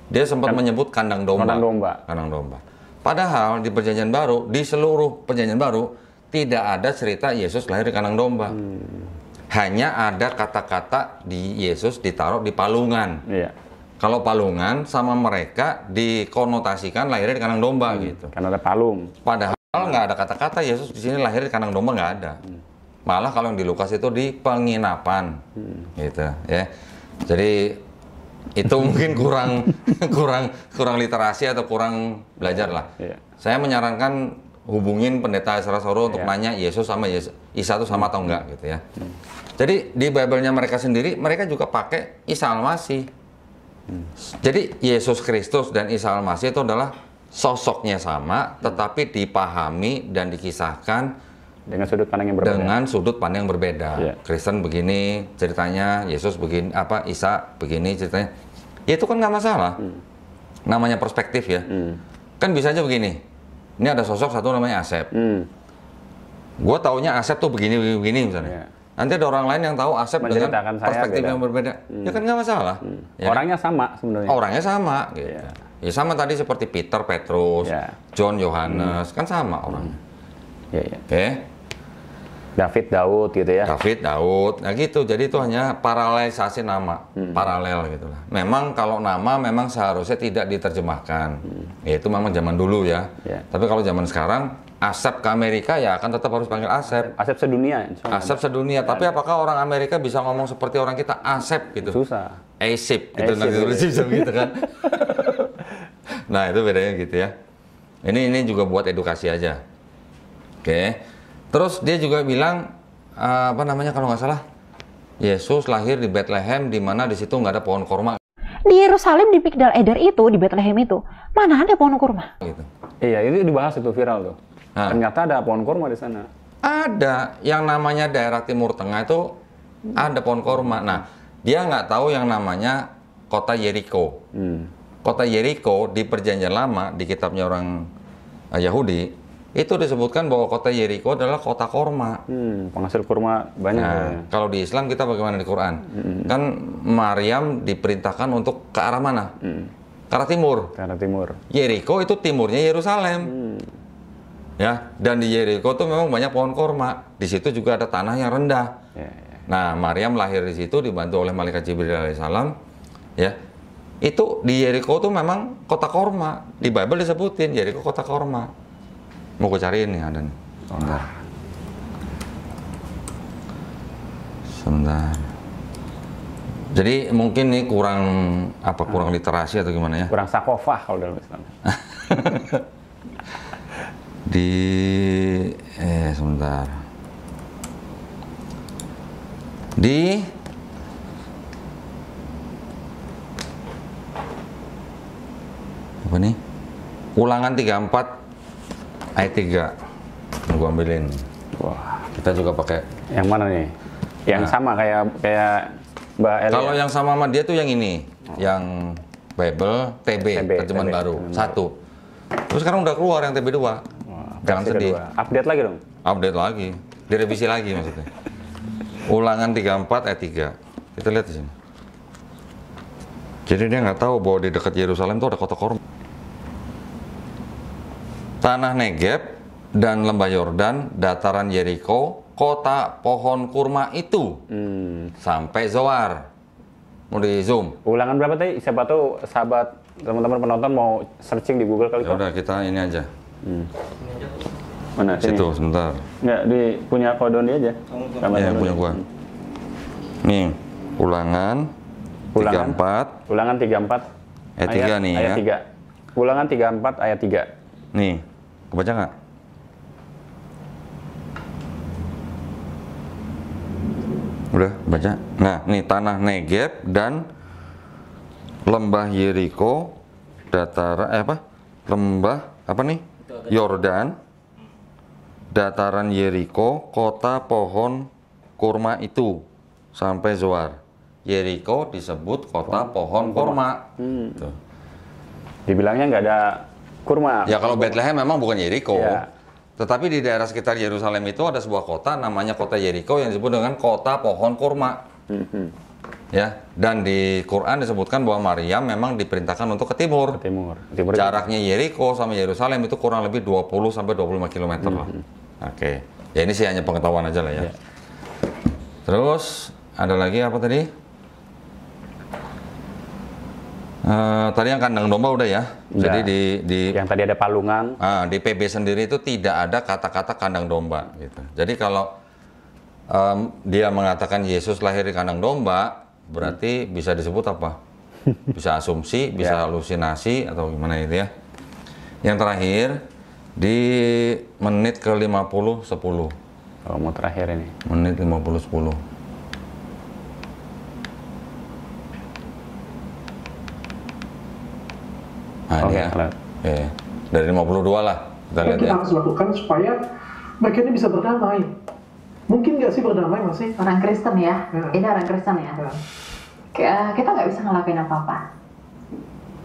dia sempat menyebut kandang domba. Kandang domba. Kandang domba. Padahal di Perjanjian Baru, di seluruh Perjanjian Baru tidak ada cerita Yesus lahir di kandang domba. Hanya ada kata-kata di Yesus ditaruh di palungan. Iya. Kalau palungan sama mereka dikonotasikan lahirnya di kandang domba gitu. Karena ada palung. Padahal nggak ada kata-kata Yesus di sini lahir di kandang domba, nggak ada. Malah kalau yang di Lukas itu di penginapan, gitu ya. Jadi itu mungkin kurang literasi atau kurang belajar lah. Iya. Saya menyarankan hubungin pendeta Ezra Soru untuk Iya. nanya Yesus sama Isa itu sama atau enggak gitu ya. Jadi di Bible-nya mereka sendiri mereka juga pakai Isa Al-Masih. Jadi Yesus Kristus dan Isa Al-Masih itu adalah sosoknya sama, tetapi dipahami dan dikisahkan Dengan sudut pandang yang berbeda. dengan sudut pandang yang berbeda. Iya. Kristen begini ceritanya, Yesus begini, Isa begini ceritanya. Ya itu kan nggak masalah. Namanya perspektif ya. Kan bisa aja begini. Ini ada sosok satu namanya Asep. Gue taunya Asep tuh begini misalnya. Iya. Nanti ada orang lain yang tahu Asep dengan Menceritakan saya perspektif beda. yang berbeda. Ya kan nggak masalah. Ya kan? Orangnya sama sebenarnya. Orangnya sama gitu. Iya. Ya sama tadi seperti Peter, Petrus, Iya. John, Yohanes, kan sama orangnya. Iya, iya. Oke. David, Daud gitu ya. David, Daud, nah gitu. Jadi itu hanya paralelisasi nama, paralel gitu lah. Memang kalau nama memang seharusnya tidak diterjemahkan. Ya itu memang zaman dulu ya. Ya. Tapi kalau zaman sekarang, Asep ke Amerika ya akan tetap harus panggil Asep. Asep sedunia. insya Allah. Asep sedunia. Tapi apakah orang Amerika bisa ngomong seperti orang kita Asep gitu? Susah. A-ship gitu, A-ship nanti gitu. tulis begitu kan. Nah itu bedanya gitu ya. Ini juga buat edukasi aja. Oke. Terus dia juga bilang apa namanya kalau nggak salah, Yesus lahir di Bethlehem, di mana di situ nggak ada pohon korma. Di Yerusalem, di Migdal Eder itu, di Bethlehem itu, mana ada pohon kurma? Gitu. Iya, itu dibahas itu viral tuh. Nah. Ternyata ada pohon kurma di sana. Ada yang namanya daerah Timur Tengah itu ada pohon korma. Nah dia nggak tahu yang namanya kota Yeriko. Kota Yeriko di Perjanjian Lama di kitabnya orang Yahudi itu disebutkan bahwa kota Yeriko adalah kota korma. Penghasil kurma banyak. Nah, Ya. kalau di Islam kita bagaimana di Quran? Kan Maryam diperintahkan untuk ke arah mana? Ke arah timur. Ke arah timur. Yeriko itu timurnya Yerusalem. Ya, dan di Yeriko tuh memang banyak pohon korma. Di situ juga ada tanah yang rendah. Ya, ya. Nah, Maryam lahir di situ dibantu oleh malaikat Jibril alaihissalam. Ya, itu di Yeriko tuh memang kota korma. Di Bible disebutin Yeriko kota korma. Mau gue cariin nih ada nih. Sebentar. Jadi mungkin nih kurang literasi atau gimana ya? Kurang sakofah kalau dalam Islam. Sebentar. Di apa nih? Ulangan 34 ayat 3. Gua ambilin. Wah, Kita juga pakai. yang mana nih? Yang sama kayak Mbak Eli. Kalau yang sama dia tuh yang ini, yang Bible TB, terjemahan TB, baru. Satu. Terus sekarang udah keluar yang TB 2. Jangan versi sedih. kedua. Update lagi dong. Update lagi, direvisi lagi maksudnya. Ulangan 34 ayat 3. Kita lihat di sini. Jadi dia nggak tahu bahwa di dekat Yerusalem itu ada kota korma. Tanah Negeb dan lembah Yordan, dataran Yeriko, kota pohon kurma itu sampai Zoar. Mau di zoom? Ulangan berapa tadi? Siapa tahu sahabat teman-teman penonton mau searching di Google kali. Ya udah kita ini aja. Mana? Sini. Situ sebentar. Nggak, punya kodon dia aja. Sama Ya, yang kodon punya dia. gua. Nih, ulangan 34 Ulangan 34 ayat 3 nih ayat ya. 3. Ulangan 34 ayat 3. Nih, kebaca nggak? Udah, baca. Nah, nih tanah Negeb dan lembah Yeriko, lembah apa nih? Yordan, dataran Yeriko, kota pohon kurma itu sampai Zoar. Yeriko disebut kota pohon kurma. Tuh. Dibilangnya nggak ada kurma. Ya kalau Bethlehem memang bukan Yeriko. Ya. Tetapi di daerah sekitar Yerusalem itu ada sebuah kota namanya kota Yeriko yang disebut dengan kota pohon kurma. Ya, dan di Quran disebutkan bahwa Maryam memang diperintahkan untuk ke timur. Timur. Jaraknya Yeriko sama Yerusalem itu kurang lebih 20 sampai 25 km lah. Oke. Ya ini sih hanya pengetahuan aja lah ya. Terus ada lagi apa tadi? Tadi yang kandang domba udah ya. Jadi di yang tadi ada palungan. di PB sendiri itu tidak ada kata-kata kandang domba gitu. Jadi kalau dia mengatakan Yesus lahir di kandang domba, berarti bisa disebut apa? Bisa asumsi, bisa halusinasi atau gimana itu ya. Yang terakhir di menit ke 50 10. Oh, mau terakhir ini. Menit 50 10. Nah, Oke, ini ya. lihat. Dari 52 lah kita lihat Kita ya. harus lakukan supaya mereka ini bisa berdamai. Mungkin nggak sih berdamai masih? Orang Kristen ya, Ya. ini orang Kristen ya. Kita nggak bisa ngelakuin apa-apa.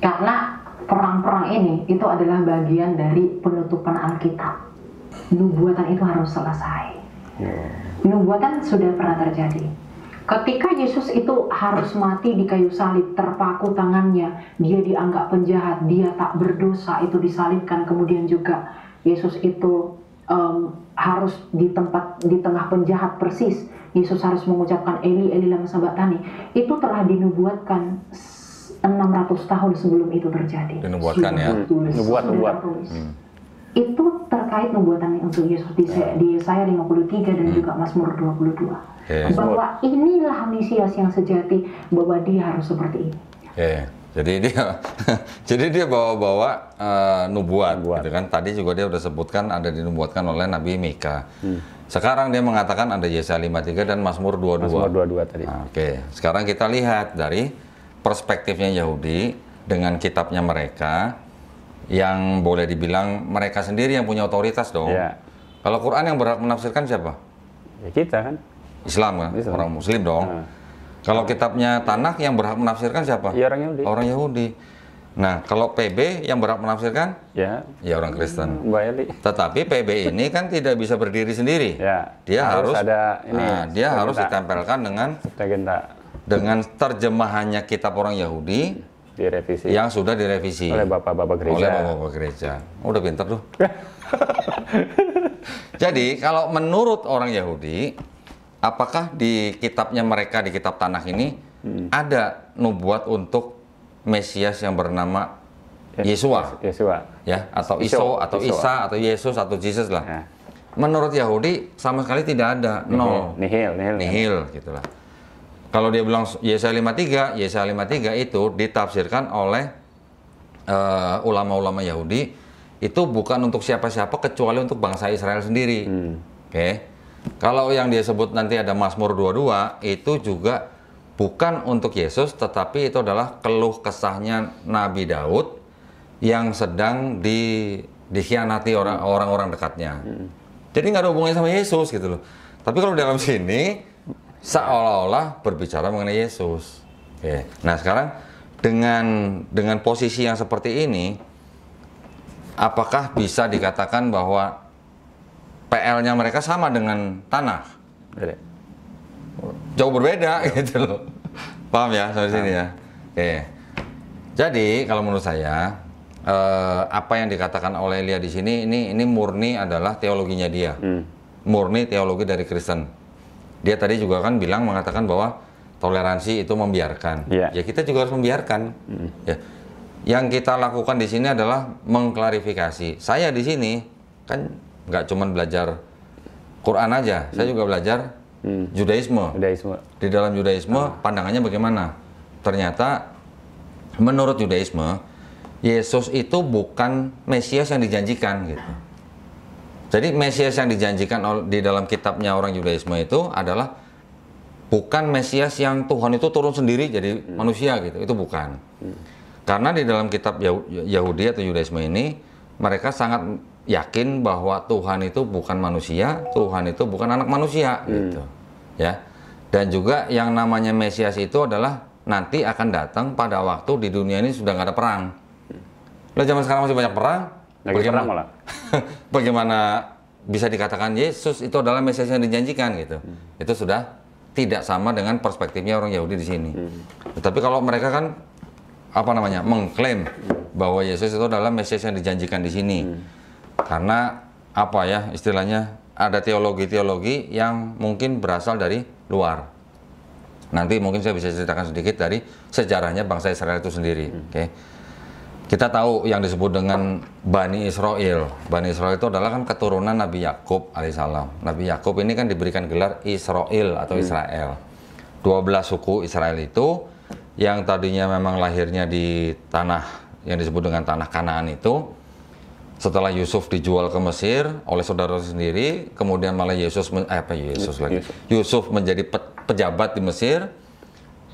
Karena perang-perang ini itu adalah bagian dari penutupan Alkitab. Nubuatan itu harus selesai. Nubuatan sudah pernah terjadi. Ketika Yesus itu harus mati di kayu salib, terpaku tangannya, dia dianggap penjahat, dia tak berdosa, itu disalibkan. Kemudian juga Yesus itu harus di tengah penjahat persis. Yesus harus mengucapkan Eli, Eli lama sabachthani. Itu telah dinubuatkan 600 tahun sebelum itu terjadi. Dinubuatkan ya. Sudah tertulis. Nubuat. Sudah tertulis. itu terkait nubuatan untuk Yesus di Yesaya 53 dan juga Mazmur 22. Bahwa inilah Mesias yang sejati, bahwa dia harus seperti ini. Jadi dia bawa-bawa nubuat gitu kan. Tadi juga dia udah sebutkan ada dinubuatkan oleh Nabi Mika. Sekarang dia mengatakan ada Yesaya 53 dan Mazmur 22. Mazmur 22 tadi. Sekarang kita lihat dari perspektifnya Yahudi dengan kitabnya mereka, yang boleh dibilang mereka sendiri yang punya otoritas dong. Kalau Quran yang berhak menafsirkan siapa? Ya kita kan. Islam kan? Orang Muslim dong. Kalau kitabnya Tanakh yang berhak menafsirkan siapa? Ya orang Yahudi. Orang Yahudi. Nah, kalau PB yang berhak menafsirkan? Ya orang Kristen. Mbak Eli. Tetapi PB ini kan tidak bisa berdiri sendiri. Dia harus ada ini. Dia harus ditempelkan dengan terjemahannya kitab orang Yahudi direvisi. Yang sudah direvisi oleh bapak-bapak gereja. Udah pinter tuh. Jadi kalau menurut orang Yahudi, apakah di kitabnya mereka, di kitab Tanakh ini ada nubuat untuk Mesias yang bernama Yesua? Ya, atau Iso, atau Isa, atau Yesus, atau Jesus lah. Menurut Yahudi sama sekali tidak ada, nol. Nihil gitulah. Kalau dia bilang Yesaya 53 itu ditafsirkan oleh ulama-ulama Yahudi, itu bukan untuk siapa-siapa kecuali untuk bangsa Israel sendiri. Kalau yang dia sebut nanti ada Mazmur 22, itu juga bukan untuk Yesus, tetapi itu adalah keluh kesahnya Nabi Daud yang sedang dikhianati orang-orang dekatnya. Jadi nggak ada hubungannya sama Yesus gitu loh. Tapi kalau dalam sini seolah-olah berbicara mengenai Yesus. Nah sekarang dengan posisi yang seperti ini, apakah bisa dikatakan bahwa PL-nya mereka sama dengan Tanakh? Jauh berbeda gitu loh. Paham ya sampai sini ya? Jadi kalau menurut saya apa yang dikatakan oleh Elia di sini ini murni adalah teologinya dia. Murni teologi dari Kristen. Dia tadi juga kan mengatakan bahwa toleransi itu membiarkan. Ya kita juga harus membiarkan. Yang kita lakukan di sini adalah mengklarifikasi. Saya di sini kan nggak cuma belajar Quran aja, saya juga belajar Judaisme. Di dalam Judaisme pandangannya bagaimana? Ternyata menurut Judaisme Yesus itu bukan Mesias yang dijanjikan gitu. Jadi Mesias yang dijanjikan di dalam kitabnya orang Judaisme itu adalah bukan Mesias yang Tuhan itu turun sendiri jadi manusia gitu, itu bukan. Karena di dalam kitab Yahudi atau Judaisme ini mereka sangat yakin bahwa Tuhan itu bukan manusia, Tuhan itu bukan anak manusia gitu. Ya. Dan juga yang namanya Mesias itu adalah nanti akan datang pada waktu di dunia ini sudah nggak ada perang. Lah zaman sekarang masih banyak perang. Bagaimana bisa dikatakan Yesus itu adalah Mesias yang dijanjikan gitu? Itu sudah tidak sama dengan perspektifnya orang Yahudi di sini. Tetapi kalau mereka kan mengklaim bahwa Yesus itu adalah Mesias yang dijanjikan di sini. Karena istilahnya ada teologi-teologi yang mungkin berasal dari luar. Nanti mungkin saya bisa ceritakan sedikit dari sejarahnya bangsa Israel itu sendiri. Kita tahu yang disebut dengan Bani Israel. Bani Israel itu adalah kan keturunan Nabi Yakub alaihissalam. Nabi Yakub ini kan diberikan gelar Israel atau Israel. 12 suku Israel itu yang tadinya memang lahirnya di tanah yang disebut dengan tanah Kanaan itu, setelah Yusuf dijual ke Mesir oleh saudara sendiri, kemudian malah Yusuf menjadi pejabat di Mesir.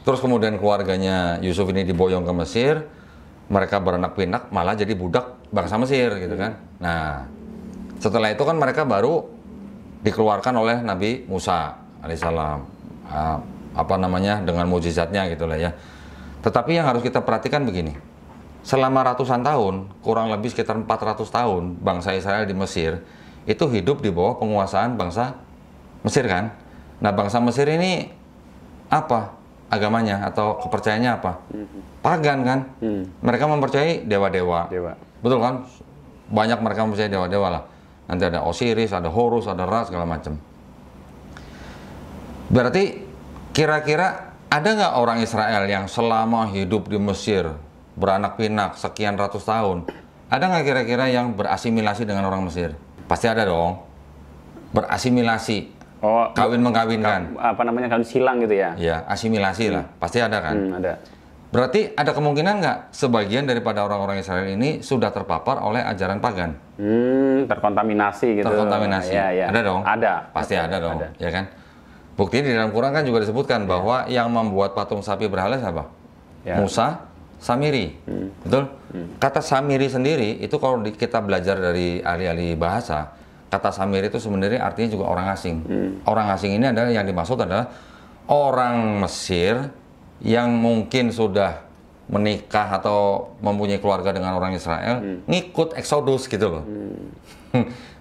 Terus kemudian keluarganya Yusuf ini diboyong ke Mesir. Mereka beranak pinak malah jadi budak bangsa Mesir gitu kan. Nah, setelah itu kan mereka baru dikeluarkan oleh Nabi Musa alaihissalam, dengan mukjizatnya gitulah ya. Tetapi yang harus kita perhatikan begini, selama ratusan tahun, kurang lebih sekitar 400 tahun, bangsa Israel di Mesir itu hidup di bawah penguasaan bangsa Mesir kan. Nah, bangsa Mesir ini apa agamanya atau kepercayaannya apa? Pagan kan. Mereka mempercayai dewa-dewa. Betul kan? Banyak mereka mempercayai dewa-dewa lah. Nanti ada Osiris, ada Horus, ada Ra, segala macam. Berarti kira-kira ada nggak orang Israel yang selama hidup di Mesir beranak pinak sekian ratus tahun, Ada nggak kira-kira yang berasimilasi dengan orang Mesir? Pasti ada dong. Berasimilasi, Oh, kawin mengkawinkan. apa namanya, kawin silang gitu ya? Ya, asimilasi lah. Pasti ada kan? Ada. Berarti ada kemungkinan nggak sebagian daripada orang-orang Israel ini sudah terpapar oleh ajaran pagan? Terkontaminasi gitu. Terkontaminasi. Ya, ya. Ada dong? Ada. Pasti ada dong, Ada. ya kan? Bukti di dalam Quran kan juga disebutkan bahwa yang membuat patung sapi berhala siapa? Ya. Musa, Samiri. Betul? Kata Samiri sendiri itu kalau kita belajar dari ahli-ahli bahasa, kata Samiri itu sebenarnya artinya juga orang asing. Orang asing ini adalah yang dimaksud adalah orang Mesir yang mungkin sudah menikah atau mempunyai keluarga dengan orang Israel, ngikut Exodus gitu loh.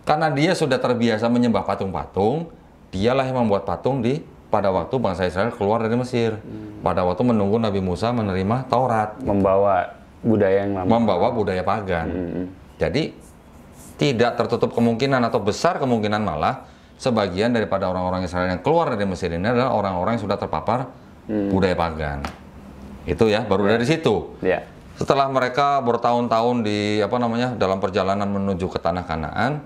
Karena dia sudah terbiasa menyembah patung-patung, dialah yang membuat patung pada waktu bangsa Israel keluar dari Mesir. Pada waktu menunggu Nabi Musa menerima Taurat. Membawa budaya yang lama. Membawa budaya pagan. Jadi tidak tertutup kemungkinan atau besar kemungkinan malah sebagian daripada orang-orang Israel yang keluar dari Mesir ini adalah orang-orang yang sudah terpapar budaya pagan. Itu ya, baru dari situ. Ya. Setelah mereka bertahun-tahun dalam perjalanan menuju ke tanah Kanaan,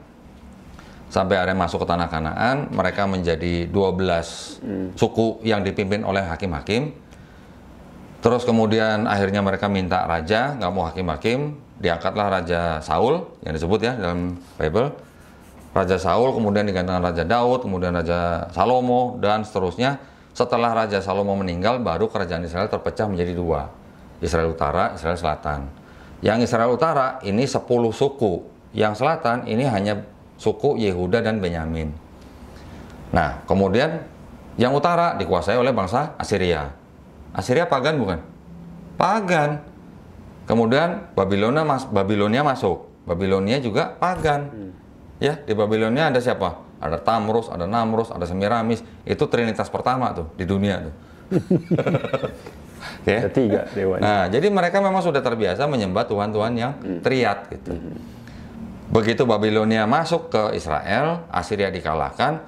sampai akhirnya masuk ke tanah Kanaan, mereka menjadi 12 suku yang dipimpin oleh hakim-hakim. Terus kemudian akhirnya mereka minta raja, nggak mau hakim-hakim, diangkatlah Raja Saul yang disebut ya dalam Bible. Raja Saul kemudian digantikan Raja Daud, kemudian Raja Salomo, dan seterusnya. Setelah Raja Salomo meninggal, baru kerajaan Israel terpecah menjadi dua. Israel Utara, Israel Selatan. Yang Israel Utara ini 10 suku. Yang Selatan ini hanya suku Yehuda dan Benyamin. Nah, kemudian yang utara dikuasai oleh bangsa Assyria. Assyria pagan bukan? Pagan. Kemudian Babilonia masuk. Babilonia juga pagan. Ya, di Babilonia ada siapa? Ada Tamrus, ada Namrus, ada Semiramis. Itu trinitas pertama tuh di dunia tuh. Okay. Ada 3 dewanya. Nah, jadi mereka memang sudah terbiasa menyembah Tuhan-Tuhan yang triad gitu. Begitu Babilonia masuk ke Israel, Assyria dikalahkan.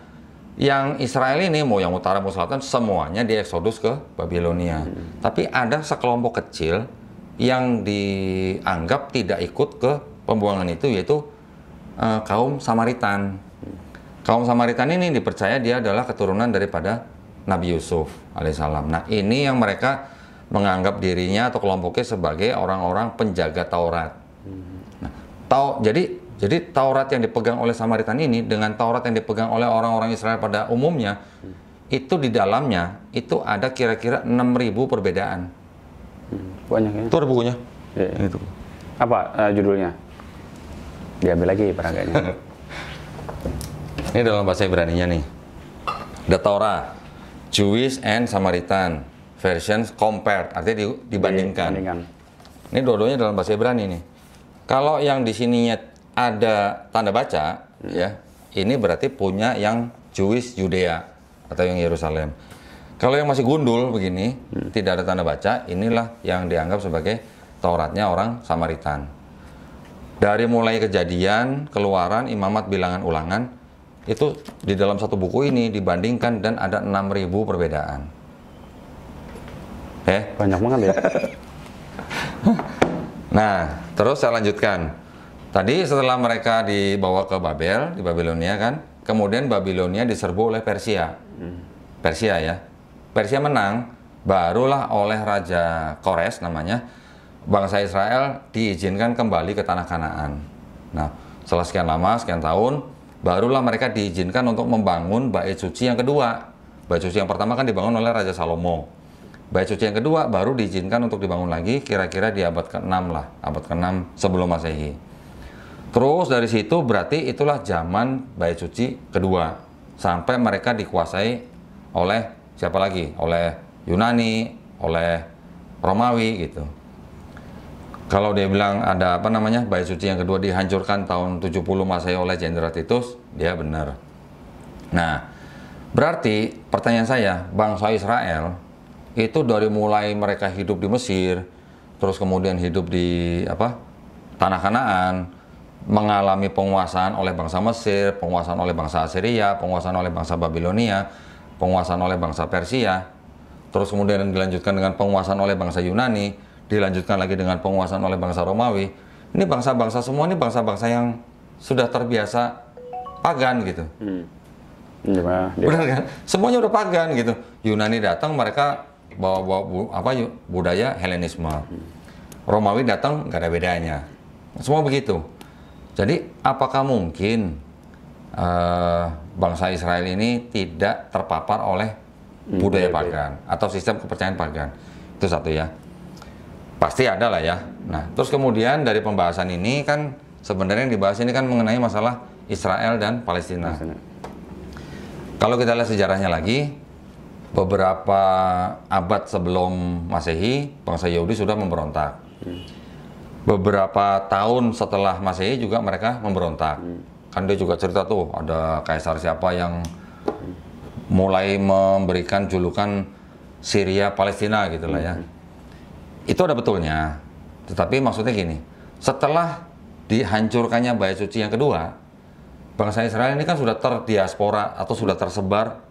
Yang Israel ini mau yang utara mau selatan semuanya dieksodus ke Babilonia. Tapi ada sekelompok kecil yang dianggap tidak ikut ke pembuangan itu, yaitu kaum Samaritan. Kaum Samaritan ini dipercaya dia adalah keturunan daripada Nabi Yusuf alaihissalam. Nah, ini yang mereka menganggap dirinya atau kelompoknya sebagai orang-orang penjaga Taurat. Nah, jadi Taurat yang dipegang oleh Samaritan ini dengan Taurat yang dipegang oleh orang-orang Israel pada umumnya, itu di dalamnya itu ada kira-kira 6.000 perbedaan. Banyak ya. Itu ada bukunya. Ya. Itu. Apa judulnya? Diambil lagi peraganya. Ini dalam bahasa Ibraninya nih. The Torah, Jewish and Samaritan versions compared, artinya dibandingkan. Ini dua-duanya dalam bahasa Ibrani nih. Kalau yang di sininya ada tanda baca, ya, ini berarti punya yang Jewish Judea atau yang Yerusalem. Kalau yang masih gundul begini, tidak ada tanda baca, inilah yang dianggap sebagai Tauratnya orang Samaritan. Dari mulai Kejadian, Keluaran, Imamat, Bilangan, Ulangan, itu di dalam satu buku ini dibandingkan dan ada 6.000 perbedaan. Banyak banget ya. Nah, terus saya lanjutkan. Tadi setelah mereka dibawa ke Babel, di Babilonia kan, kemudian Babilonia diserbu oleh Persia. Persia ya. Persia menang, barulah oleh Raja Kores namanya, bangsa Israel diizinkan kembali ke tanah Kanaan. Nah, setelah sekian lama, sekian tahun, barulah mereka diizinkan untuk membangun bait suci yang kedua. Bait suci yang pertama kan dibangun oleh Raja Salomo. Bait suci yang kedua baru diizinkan untuk dibangun lagi kira-kira di abad ke-6 lah, abad ke-6 sebelum Masehi. Terus dari situ berarti itulah zaman bait suci kedua, sampai mereka dikuasai oleh siapa lagi? Oleh Yunani, oleh Romawi gitu. Kalau dia bilang ada bait suci yang kedua dihancurkan tahun 70 Masehi oleh Jenderal Titus, dia benar. Nah, berarti pertanyaan saya, bangsa Israel itu dari mulai mereka hidup di Mesir, terus kemudian hidup di tanah Kanaan, mengalami penguasaan oleh bangsa Mesir, penguasaan oleh bangsa Assyria, penguasaan oleh bangsa Babilonia, penguasaan oleh bangsa Persia, terus kemudian dilanjutkan dengan penguasaan oleh bangsa Yunani, dilanjutkan lagi dengan penguasaan oleh bangsa Romawi. ini bangsa-bangsa semua ini bangsa-bangsa yang sudah terbiasa pagan gitu. Benar kan? Semuanya udah pagan gitu. Yunani datang mereka bawa budaya Helenisme. Romawi datang nggak ada bedanya. Semua begitu. Jadi apakah mungkin bangsa Israel ini tidak terpapar oleh budaya pagan atau sistem kepercayaan pagan? Itu satu ya. Pasti ada lah ya. Nah, terus kemudian dari pembahasan ini kan sebenarnya yang dibahas ini kan mengenai masalah Israel dan Palestina. Kalau kita lihat sejarahnya lagi, beberapa abad sebelum Masehi, bangsa Yahudi sudah memberontak. Beberapa tahun setelah Masehi juga mereka memberontak. Kan dia juga cerita tuh, ada kaisar siapa yang mulai memberikan julukan Syria Palestina gitu lah ya. Itu ada betulnya. Tetapi maksudnya gini, setelah dihancurkannya Bait Suci yang kedua, bangsa Israel ini kan sudah terdiaspora atau sudah tersebar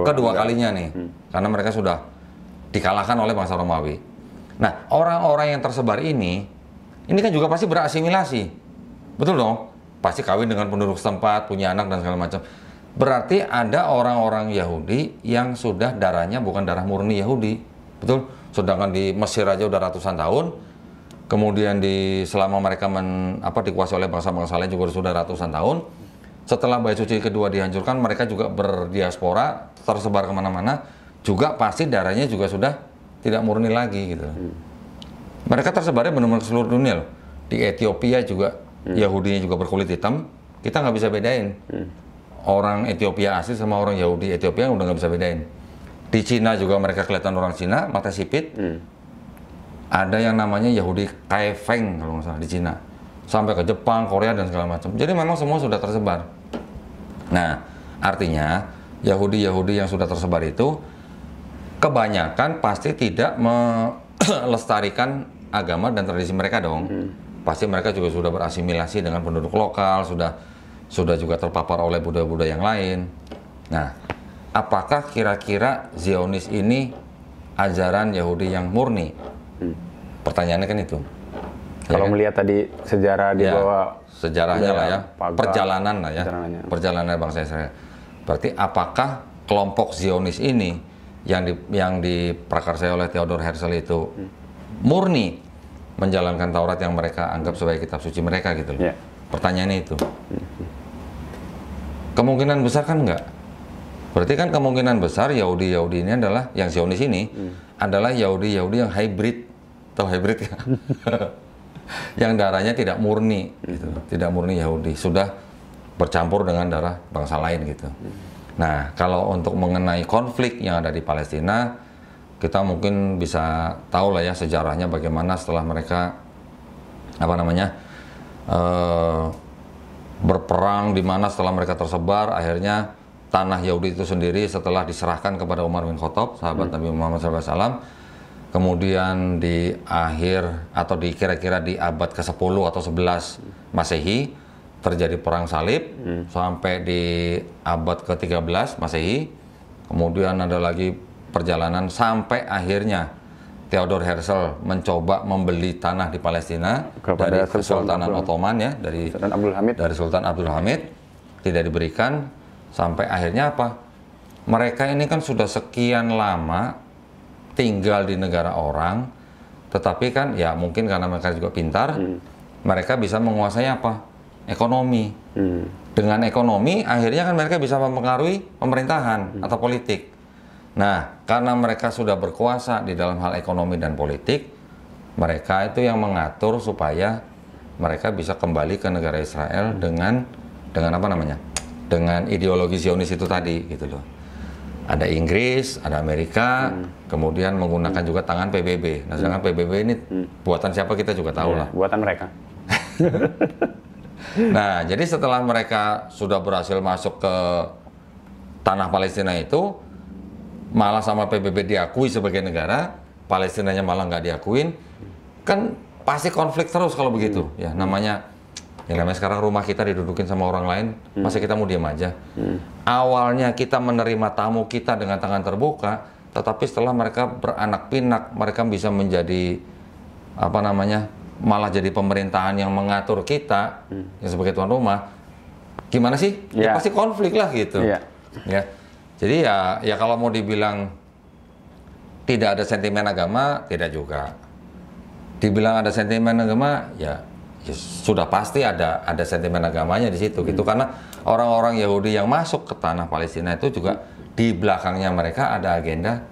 kedua kalinya nih. Karena mereka sudah dikalahkan oleh bangsa Romawi. Nah, orang-orang yang tersebar ini kan juga pasti berasimilasi. Betul dong? Pasti kawin dengan penduduk setempat, punya anak dan segala macam. Berarti ada orang-orang Yahudi yang sudah darahnya bukan darah murni Yahudi. Betul? Sedangkan di Mesir aja udah ratusan tahun. Kemudian selama mereka dikuasai oleh bangsa-bangsa lain juga sudah ratusan tahun. Setelah Bait Suci kedua dihancurkan, mereka juga berdiaspora, tersebar kemana-mana. Juga pasti darahnya juga sudah tidak murni lagi gitu. Mereka tersebarnya benar-benar ke seluruh dunia loh. Di Ethiopia juga Yahudinya juga berkulit hitam. Kita nggak bisa bedain. Orang Ethiopia asli sama orang Yahudi Ethiopia udah nggak bisa bedain. Di Cina juga mereka kelihatan orang Cina, mata sipit. Ada yang namanya Yahudi Kaifeng kalau nggak salah di Cina. Sampai ke Jepang, Korea dan segala macam. Jadi memang semua sudah tersebar. Nah, artinya Yahudi-Yahudi yang sudah tersebar itu kebanyakan pasti tidak melestarikan agama dan tradisi mereka dong. Pasti mereka juga sudah berasimilasi dengan penduduk lokal, sudah juga terpapar oleh budaya-budaya yang lain. Nah, apakah kira-kira Zionis ini ajaran Yahudi yang murni? Pertanyaannya kan itu. Kalau melihat tadi sejarah di bawah sejarahnya lah ya, perjalanan lah ya, perjalanannya. perjalanan bangsa Israel. Berarti apakah kelompok Zionis ini yang diprakarsai oleh Theodor Herzl itu murni menjalankan Taurat yang mereka anggap sebagai kitab suci mereka gitu loh? Pertanyaannya itu. Kemungkinan besar kan enggak. Berarti kan kemungkinan besar Yahudi-Yahudi ini adalah, yang Zionis ini adalah Yahudi-Yahudi yang hybrid. Tahu hybrid ya? Yang darahnya tidak murni, gitu. Tidak murni Yahudi, sudah bercampur dengan darah bangsa lain gitu. Nah, kalau untuk mengenai konflik yang ada di Palestina, kita mungkin bisa tahu lah ya sejarahnya bagaimana setelah mereka berperang, di mana setelah mereka tersebar, akhirnya tanah Yahudi itu sendiri setelah diserahkan kepada Umar bin Khattab, sahabat Nabi Muhammad SAW. Kemudian di akhir atau kira-kira di abad ke-10 atau 11 Masehi terjadi perang salib sampai di abad ke-13 Masehi. Kemudian ada lagi perjalanan sampai akhirnya Theodor Herzl mencoba membeli tanah di Palestina dari Kesultanan Ottoman ya, dari Sultan Abdul Hamid, tidak diberikan, sampai akhirnya apa? Mereka ini kan sudah sekian lama tinggal di negara orang, tetapi kan ya mungkin karena mereka juga pintar, mereka bisa menguasai apa? Ekonomi. Dengan ekonomi akhirnya kan mereka bisa mempengaruhi pemerintahan atau politik. Nah, karena mereka sudah berkuasa di dalam hal ekonomi dan politik, mereka itu yang mengatur supaya mereka bisa kembali ke negara Israel dengan apa namanya? Dengan ideologi Zionis itu tadi gitu loh. Ada Inggris, ada Amerika, kemudian menggunakan juga tangan PBB. Nah, sedangkan PBB ini buatan siapa kita juga tahu lah. Buatan mereka. Nah, jadi setelah mereka sudah berhasil masuk ke tanah Palestina itu, malah sama PBB diakui sebagai negara, Palestinanya malah nggak diakuin, kan pasti konflik terus kalau begitu. Ya, namanya sekarang rumah kita didudukin sama orang lain, masa kita mau diam aja? Awalnya kita menerima tamu kita dengan tangan terbuka, tetapi setelah mereka beranak pinak, mereka bisa menjadi malah jadi pemerintahan yang mengatur kita yang sebagai tuan rumah, gimana sih? Ya pasti konflik lah gitu. Ya. Jadi ya kalau mau dibilang tidak ada sentimen agama, tidak juga. Dibilang ada sentimen agama, ya sudah pasti ada sentimen agamanya di situ gitu, karena orang-orang Yahudi yang masuk ke tanah Palestina itu juga di belakangnya mereka ada agenda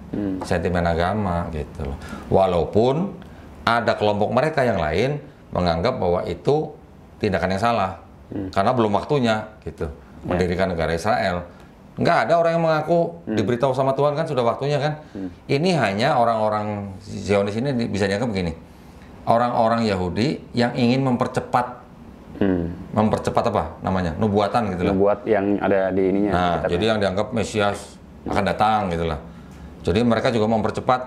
sentimen agama gitu loh. Walaupun ada kelompok mereka yang lain menganggap bahwa itu tindakan yang salah karena belum waktunya gitu mendirikan negara Israel. Nggak ada orang yang mengaku diberitahu sama Tuhan kan sudah waktunya kan. Ini hanya orang-orang Zionis ini bisa dianggap begini, orang-orang Yahudi yang ingin mempercepat apa namanya, nubuatan gitu loh. Nubuat yang ada di ininya. Nah, jadi yang dianggap Mesias akan datang gitu lah. Jadi mereka juga mempercepat,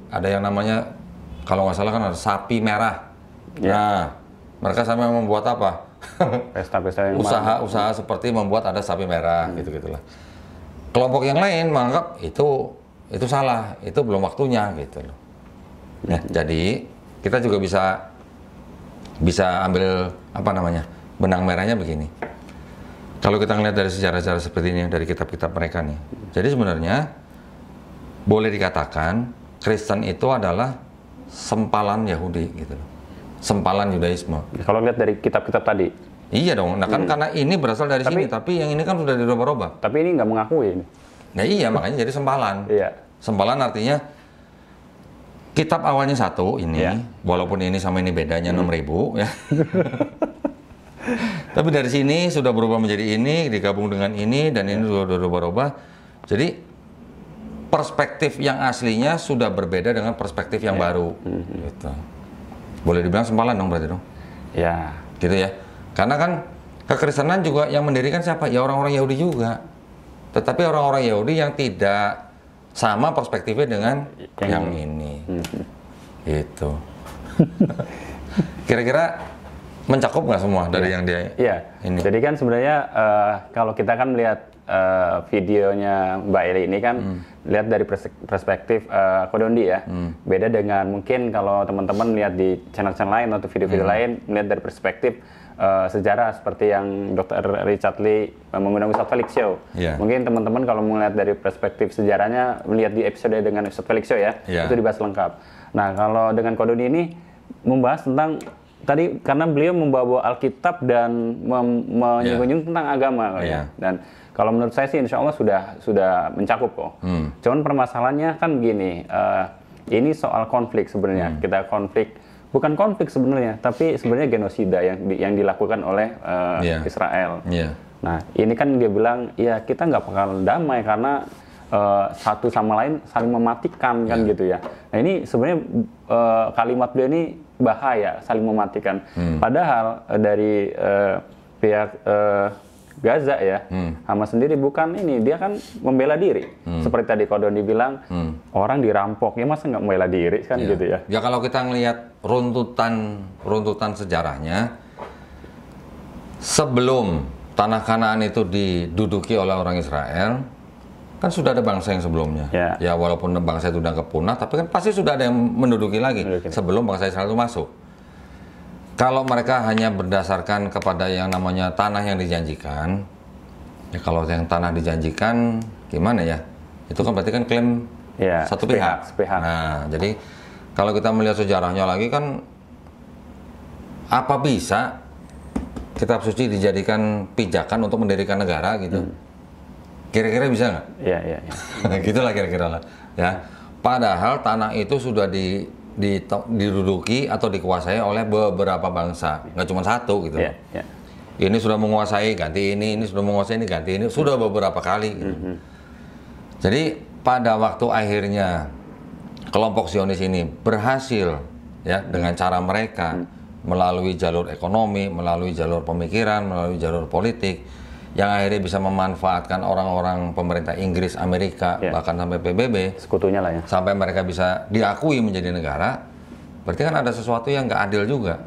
ada yang namanya kalau nggak salah kan ada sapi merah. Nah, mereka sampai membuat apa? Pesta-pesta yang usaha seperti membuat ada sapi merah gitu-gitulah. Kelompok yang lain menganggap itu salah, itu belum waktunya gitu loh. Nah, jadi kita juga bisa ambil apa namanya, benang merahnya begini. Kalau kita ngelihat dari sejarah-sejarah seperti ini dari kitab-kitab mereka nih, jadi sebenarnya boleh dikatakan Kristen itu adalah sempalan Yahudi gitu loh, sempalan Yudaisme. Kalau lihat dari kitab-kitab tadi. Iya dong, nah kan karena ini berasal dari sini, tapi yang ini kan sudah dirubah-rubah. Tapi ini nggak mengakui ini. Nah iya, makanya jadi sempalan. Iya. Sempalan artinya kitab awalnya satu ini, walaupun ini sama ini bedanya 6.000 ya. Tapi dari sini sudah berubah menjadi ini, digabung dengan ini, dan ini sudah berubah-ubah. Jadi perspektif yang aslinya sudah berbeda dengan perspektif yang baru. Gitu. Boleh dibilang sempalan dong berarti dong? Ya. Gitu ya. Karena kan kekristenan juga yang mendirikan siapa? Ya orang-orang Yahudi juga. Tetapi orang-orang Yahudi yang tidak sama perspektifnya dengan yang ini. Gitu. Kira-kira mencakup nggak semua dari yang dia ini? Jadi kan sebenarnya kalau kita kan melihat videonya Mbak Eli ini kan lihat dari perspektif Kodondi ya. Beda dengan mungkin kalau teman-teman lihat di channel-channel lain atau video-video lain melihat dari perspektif sejarah seperti yang Dr. Richard Lee mengundang Ustadz Felix Show. Mungkin teman-teman kalau melihat dari perspektif sejarahnya melihat di episode dengan Ustadz Felix Show ya, itu dibahas lengkap. Nah kalau dengan Kodondi ini membahas tentang tadi karena beliau membawa Alkitab dan menyinggung tentang agama ya. Dan kalau menurut saya sih insya Allah sudah mencakup kok. Cuman permasalahannya kan begini, ini soal konflik sebenarnya. Kita bukan konflik sebenarnya, tapi sebenarnya genosida yang dilakukan oleh Israel. Nah ini kan dia bilang ya kita nggak bakal damai karena satu sama lain saling mematikan kan gitu ya. Nah ini sebenarnya kalimat beliau ini bahaya, saling mematikan. Padahal dari pihak Gaza ya, Hamas sendiri bukan ini, dia kan membela diri. Seperti tadi Kodondi bilang, orang dirampok, ya masa nggak membela diri kan gitu ya. Ya kalau kita ngelihat runtutan sejarahnya, sebelum tanah Kanaan itu diduduki oleh orang Israel, kan sudah ada bangsa yang sebelumnya. Ya walaupun bangsa itu udah kepunah, tapi kan pasti sudah ada yang menduduki lagi sebelum bangsa Israel itu masuk. Kalau mereka hanya berdasarkan kepada yang namanya tanah yang dijanjikan, ya kalau yang tanah dijanjikan gimana ya? Itu kan berarti kan klaim satu pihak. Nah, jadi kalau kita melihat sejarahnya lagi kan, apa bisa kitab suci dijadikan pijakan untuk mendirikan negara gitu? Kira-kira bisa nggak? Iya. Gitulah kira-kira lah. Ya, padahal tanah itu sudah diduduki atau dikuasai oleh beberapa bangsa, nggak cuma satu gitu. Ini sudah menguasai, ganti ini sudah menguasai, ini ganti ini, sudah beberapa kali. Gitu. Jadi pada waktu akhirnya kelompok Zionis ini berhasil ya dengan cara mereka melalui jalur ekonomi, melalui jalur pemikiran, melalui jalur politik, yang akhirnya bisa memanfaatkan orang-orang pemerintah Inggris, Amerika, bahkan sampai PBB, sekutunya lah ya, sampai mereka bisa diakui menjadi negara. Berarti kan ada sesuatu yang nggak adil juga.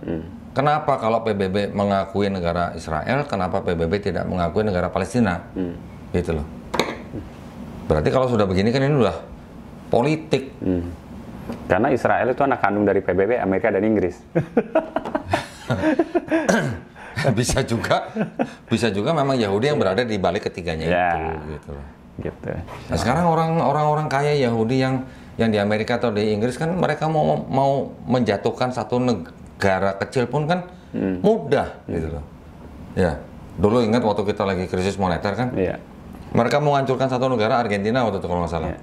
Kenapa kalau PBB mengakui negara Israel, kenapa PBB tidak mengakui negara Palestina? Gitu loh. Berarti kalau sudah begini kan ini udah politik. Karena Israel itu anak kandung dari PBB, Amerika dan Inggris. bisa juga memang Yahudi yang berada di balik ketiganya Ya. itu gitu loh. Gitu. Nah, sekarang orang-orang kaya Yahudi yang di Amerika atau di Inggris kan mereka mau menjatuhkan satu negara kecil pun kan mudah gitu loh. Ya, dulu ingat waktu kita lagi krisis moneter kan, Iya. mereka mau menghancurkan satu negara, Argentina waktu itu kalau nggak salah. Iya.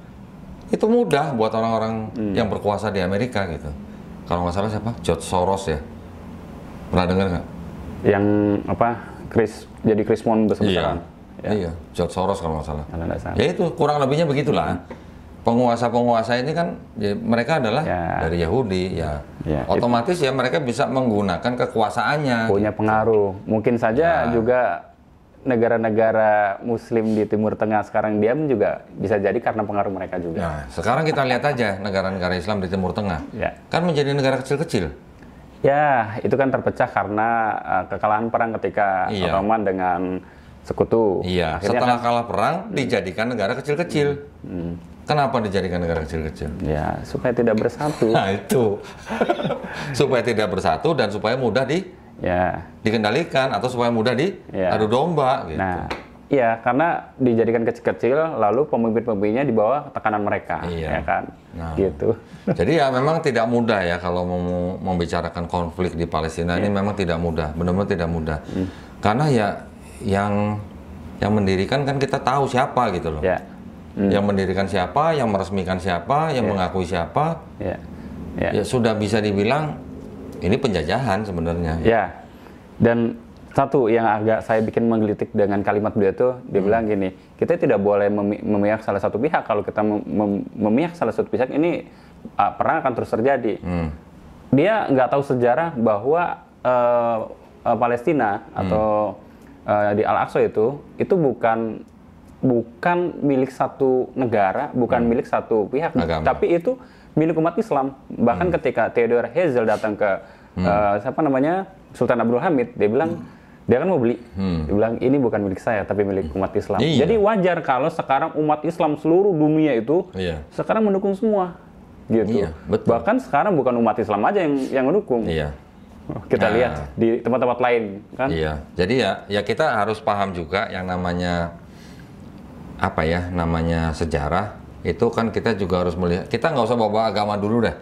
Itu mudah buat orang-orang yang berkuasa di Amerika gitu. Kalau nggak salah siapa? George Soros ya. Pernah dengar nggak? Yang apa? Jadi Krismon besar-besaran. Iya, George Soros kalau nggak salah. Kalau nggak salah. Ya itu kurang lebihnya begitulah. Penguasa-penguasa ini kan ya, mereka adalah Ya. dari Yahudi ya. Ya, Otomatis ya mereka bisa menggunakan kekuasaannya. Punya pengaruh. Mungkin saja juga negara-negara Muslim di Timur Tengah sekarang diam juga bisa jadi karena pengaruh mereka juga. Nah, sekarang kita lihat aja negara-negara Islam di Timur Tengah. Ya. Kan menjadi negara kecil-kecil. Ya, itu kan terpecah karena kekalahan perang ketika Iya. Ottoman dengan sekutu. Iya, Akhirnya setelah kan, kalah perang dijadikan negara kecil-kecil. Kenapa dijadikan negara kecil-kecil? ya supaya tidak bersatu. Nah itu supaya tidak bersatu dan supaya mudah Ya. dikendalikan atau supaya mudah Ya. diadu domba gitu. Nah, iya karena dijadikan kecil-kecil lalu pemimpin-pemimpinnya di bawah tekanan mereka, Iya. ya kan? Nah. Gitu. Jadi ya memang tidak mudah ya kalau mau membicarakan konflik di Palestina ini memang tidak mudah, benar-benar tidak mudah. Karena ya yang mendirikan kan kita tahu siapa gitu loh. Ya. Yang mendirikan siapa, yang meresmikan siapa, yang mengakui siapa, Ya. Ya. ya sudah bisa dibilang ini penjajahan sebenarnya. Ya. Dan satu yang agak saya bikin menggelitik dengan kalimat beliau itu, dia bilang gini, kita tidak boleh memihak salah satu pihak. Kalau kita memihak salah satu pihak, ini perang akan terus terjadi. Dia nggak tahu sejarah bahwa Palestina atau di Al-Aqsa itu bukan milik satu negara, bukan milik satu pihak, Agama. tapi itu milik umat Islam. Bahkan ketika Theodor Herzl datang ke siapa namanya Sultan Abdul Hamid, dia bilang dia kan mau beli, dia bilang ini bukan milik saya tapi milik umat Islam. Iya. Jadi wajar kalau sekarang umat Islam seluruh dunia itu Iya. sekarang mendukung semua, gitu. Iya, betul. Bahkan sekarang bukan umat Islam aja yang mendukung. Iya. Kita Nah. lihat di tempat-tempat lain, kan? Iya, jadi ya kita harus paham juga yang namanya apa ya, namanya sejarah itu kan kita juga harus melihat. Kita nggak usah bawa agama dulu deh.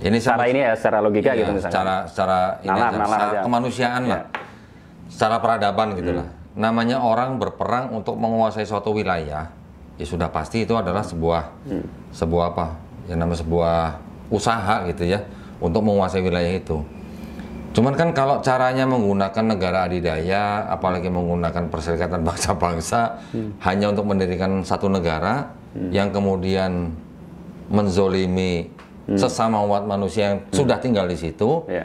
Ini Secara ini ya, secara logika iya, gitu misalnya. secara ini Nalar secara aja. kemanusiaan lah, secara peradaban gitu lah. Namanya orang berperang untuk menguasai suatu wilayah, ya sudah pasti itu adalah sebuah apa? Yang namanya sebuah usaha gitu ya untuk menguasai wilayah itu. Cuman kan kalau caranya menggunakan negara adidaya, apalagi menggunakan perserikatan bangsa-bangsa hanya untuk mendirikan satu negara yang kemudian menzolimi sesama umat manusia yang sudah tinggal di situ, Ya.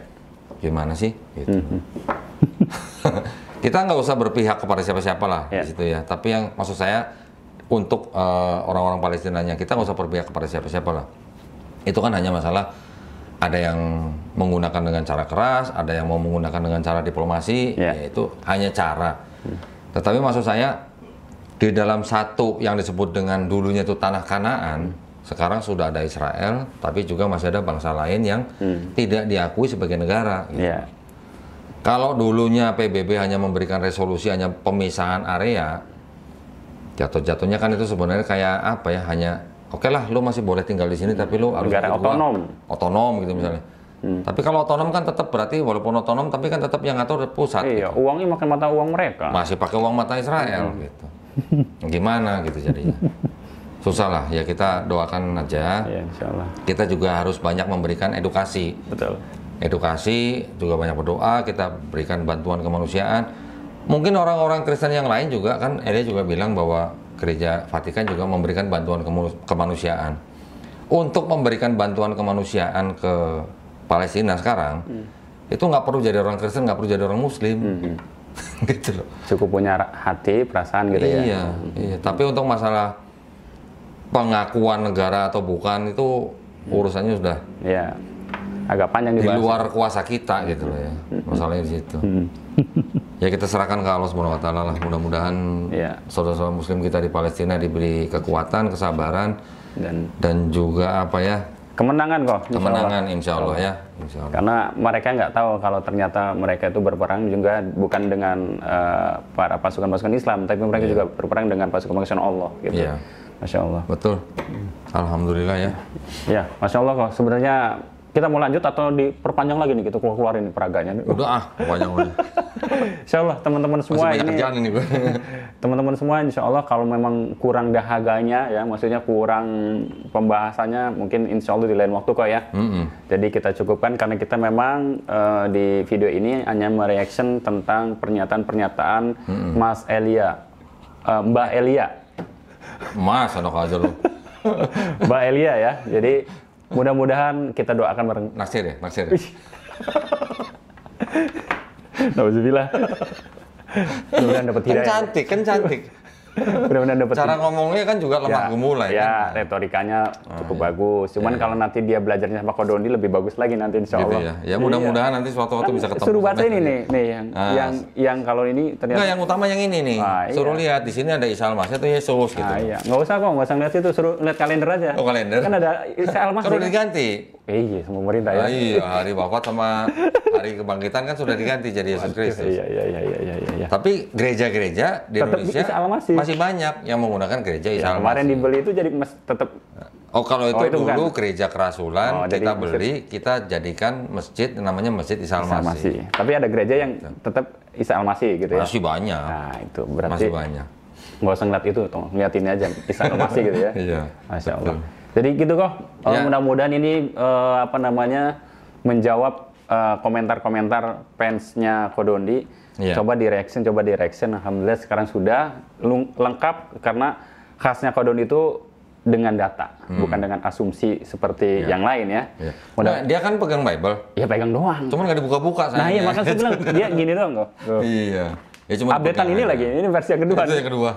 gimana sih? Gitu. Kita nggak usah berpihak kepada siapa-siapa lah Ya. di situ ya. Tapi yang maksud saya untuk orang-orang Palestinanya kita nggak usah berpihak kepada siapa-siapa lah. Itu kan hanya masalah ada yang menggunakan dengan cara keras, ada yang mau menggunakan dengan cara diplomasi, Ya. ya itu hanya cara. Tetapi maksud saya di dalam satu yang disebut dengan dulunya itu tanah Kanaan, sekarang sudah ada Israel, tapi juga masih ada bangsa lain yang tidak diakui sebagai negara. Gitu. Ya. Kalau dulunya PBB hanya memberikan resolusi hanya pemisahan area, jatuh-jatuhnya kan itu sebenarnya kayak apa ya, hanya oke lah, lu masih boleh tinggal di sini, tapi lu harus Negara ikut gua. otonom. Otonom gitu misalnya. Tapi kalau otonom kan tetap berarti walaupun otonom, tapi kan tetap yang ngatur pusat. Iya, gitu. uangnya makan mata uang mereka. Masih pakai uang mata Israel gitu. Gimana gitu jadinya? Susah lah. Ya kita doakan aja. Ya, insya Allah. Kita juga harus banyak memberikan edukasi. Betul. Edukasi juga banyak berdoa. Kita berikan bantuan kemanusiaan. Mungkin orang-orang Kristen yang lain juga kan, Elia juga bilang bahwa Gereja Vatikan juga memberikan bantuan kemanusiaan. Untuk memberikan bantuan kemanusiaan ke Palestina sekarang, itu nggak perlu jadi orang Kristen, nggak perlu jadi orang Muslim, gitu loh. Cukup punya hati, perasaan gitu ya. Iya, iya. Tapi untuk masalah pengakuan negara atau bukan itu urusannya sudah Iya. Agak panjang di dibahas. luar kuasa kita gitu loh ya. Masalahnya di situ. Ya kita serahkan ke Allah Subhanahu wa taala lah. Mudah-mudahan Iya. saudara-saudara muslim kita di Palestina diberi kekuatan, kesabaran Dan dan juga apa ya? kemenangan kok. Insya Allah. Kemenangan insya Allah ya. Insya Allah. Karena mereka nggak tahu kalau ternyata mereka itu berperang juga bukan dengan para pasukan-pasukan Islam, tapi mereka juga berperang dengan pasukan-pasukan Allah. Gitu. Iya. Masya Allah. Betul. Alhamdulillah ya. Ya, Masya Allah kok. Sebenarnya kita mau lanjut atau diperpanjang lagi nih, kita keluarin peraganya. Udah panjang. Insya Allah teman-teman semua Masih banyak kerjaan ini gue. Teman-teman semua insya Allah kalau memang kurang dahaganya ya, maksudnya kurang pembahasannya, mungkin insya Allah di lain waktu kok ya. Jadi kita cukupkan karena kita memang di video ini hanya mereaction tentang pernyataan-pernyataan Mas Elia, Mbak Elia. Mas, anak aja lu. Mbak Elia ya. Jadi mudah-mudahan kita doakan bareng. Naksir ya. Nauzubillah. Mudah-mudahan dapat hidayah. Kan cantik. Mudah-mudahan dapat. Cara ngomongnya kan juga lemah gemulai. Ya, retorikanya cukup bagus. Cuman kalau nanti dia belajarnya sama Kodondi lebih bagus lagi nanti insya Allah. Gitu ya. Ya mudah-mudahan nanti suatu waktu bisa ketemu. Suruh baca ini nih yang kalau ini ternyata. Enggak, yang utama yang ini nih. Suruh lihat di sini ada Isa Al-Masih atau Yesus gitu. Iya. Nggak usah ngeliat situ, suruh lihat kalender aja. Oh, kalender. Kan ada Isa Al-Masih. Sudah diganti. Iya, sama pemerintah ya. Iya, hari wafat sama hari kebangkitan kan sudah diganti jadi Yesus Kristus. Iya. Tapi gereja-gereja di Tetap Indonesia Isa Al-Masih. masih banyak yang menggunakan gereja Isa Al-Masih. Kemarin dibeli itu jadi tetap. Oh, kalau itu dulu bukan. gereja kerasulan, kita jadi beli, kita jadikan masjid namanya Masjid Isa Al-Masih. Tapi ada gereja yang tetap Isa Al-Masih gitu ya. Masih banyak. Nah, itu berarti Masih banyak. nggak usah ngeliat itu, ngeliat ini aja Isa Al-Masih gitu ya. Iya. Masya Allah. Jadi gitu kok. Ya. Mudah-mudahan ini menjawab komentar-komentar fansnya Kodondi. Ya. Coba di reaction. Alhamdulillah sekarang sudah lengkap karena khasnya Kodondi itu dengan data, bukan dengan asumsi seperti yang lain ya. Ya. Nah, dia kan pegang Bible. Ya pegang doang. Cuman nggak dibuka-buka. Nah iya, makanya saya bilang dia gini doang kok. Iya. Ya cuma updatean ini aja. lagi, ini versi yang kedua. Itu yang kedua.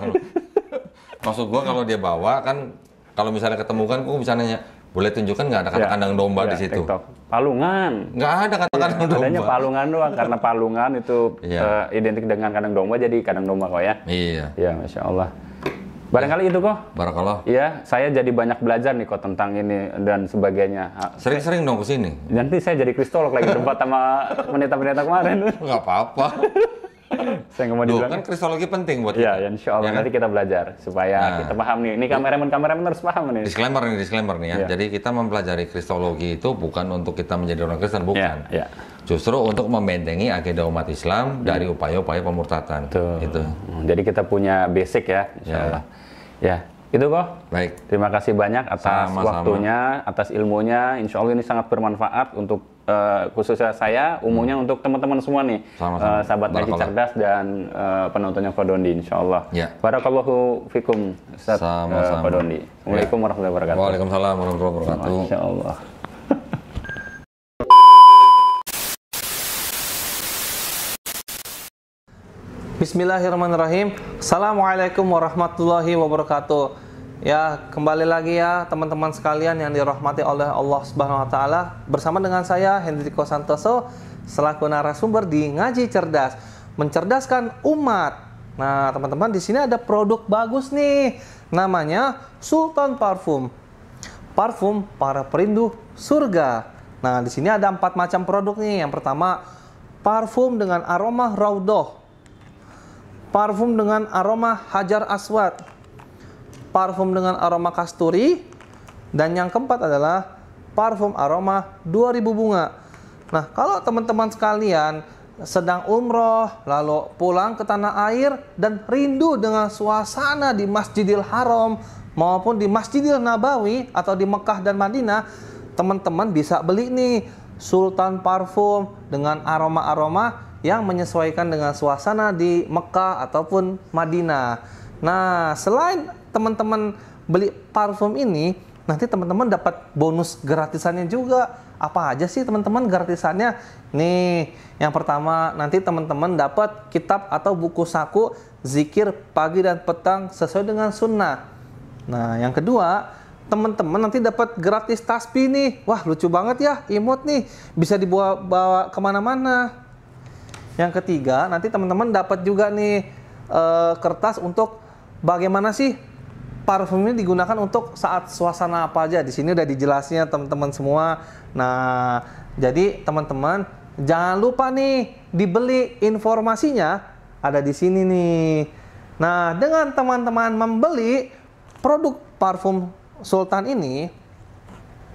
Maksud gua kalau dia bawa kan, kalau misalnya ketemu kan, gua bisa nanya, boleh tunjukkan nggak ada kata kandang domba di situ? TikTok. Palungan. Nggak ada kata kandang domba. Adanya palungan doang, karena palungan itu identik dengan kandang domba, jadi kandang domba kok ya. Iya. Ya, Masya Allah. Barangkali itu kok. Barakallah. Iya, saya jadi banyak belajar nih kok tentang ini dan sebagainya. Sering-sering dong kesini. Nanti saya jadi kristolog lagi tempat sama pendeta-pendeta kemarin. Nggak apa-apa. Saya nggak mau Duh, dibilang. kan kristologi penting buat Ya, kita. insya Allah Ya kan? nanti kita belajar supaya kita paham nih. Ini kameramen harus paham nih. Disclaimer nih ya. Iya. Jadi kita mempelajari kristologi itu bukan untuk kita menjadi orang Kristen, bukan. Ya. Justru untuk membentengi akidah umat Islam dari upaya-upaya pemurtadan. Tuh. Itu. Jadi kita punya basic ya, insya Allah. Ya, itu kok. Baik. Terima kasih banyak atas Sama-sama. waktunya, atas ilmunya. Insya Allah ini sangat bermanfaat untuk khususnya saya, umumnya untuk teman-teman semua nih, Sama-sama. sahabat Ngaji Barakallah. Cerdas dan penontonnya Kodondi, insya Allah. Ya. Barakallahu fikum, Ustaz Sama-sama. Kodondi. Assalamualaikum warahmatullahi wabarakatuh. Waalaikumsalam warahmatullahi wabarakatuh. Masya Allah. Bismillahirrahmanirrahim. Assalamualaikum warahmatullahi wabarakatuh. Ya, kembali lagi ya teman-teman sekalian yang dirahmati oleh Allah Subhanahu wa taala. Bersama dengan saya Hendriko Santoso selaku narasumber di Ngaji Cerdas, mencerdaskan umat. Nah, teman-teman di sini ada produk bagus nih. Namanya Sultan Parfum. Parfum para perindu surga. Nah, di sini ada 4 macam produk nih. Yang pertama, parfum dengan aroma Raudhah. Parfum dengan aroma Hajar Aswad, parfum dengan aroma kasturi, dan yang keempat adalah parfum aroma 2000 bunga. Nah, kalau teman-teman sekalian sedang umroh, lalu pulang ke tanah air dan rindu dengan suasana di Masjidil Haram maupun di Masjidil Nabawi atau di Mekah dan Madinah, teman-teman bisa beli nih Sultan Parfum dengan aroma-aroma yang menyesuaikan dengan suasana di Mekah ataupun Madinah. Nah, selain teman-teman beli parfum ini, nanti teman-teman dapat bonus gratisannya juga. Apa aja sih teman-teman gratisannya? Nih, yang pertama nanti teman-teman dapat kitab atau buku saku zikir pagi dan petang sesuai dengan sunnah. Nah, yang kedua, teman-teman nanti dapat gratis tasbih nih. Wah, lucu banget ya, imut nih. Bisa dibawa kemana-mana. Yang ketiga, nanti teman-teman dapat juga nih kertas untuk bagaimana sih parfum ini digunakan untuk saat suasana apa aja. Di sini udah dijelasnya teman-teman semua. Nah, jadi teman-teman jangan lupa nih dibeli, informasinya ada di sini nih. Nah, dengan teman-teman membeli produk parfum Sultan ini,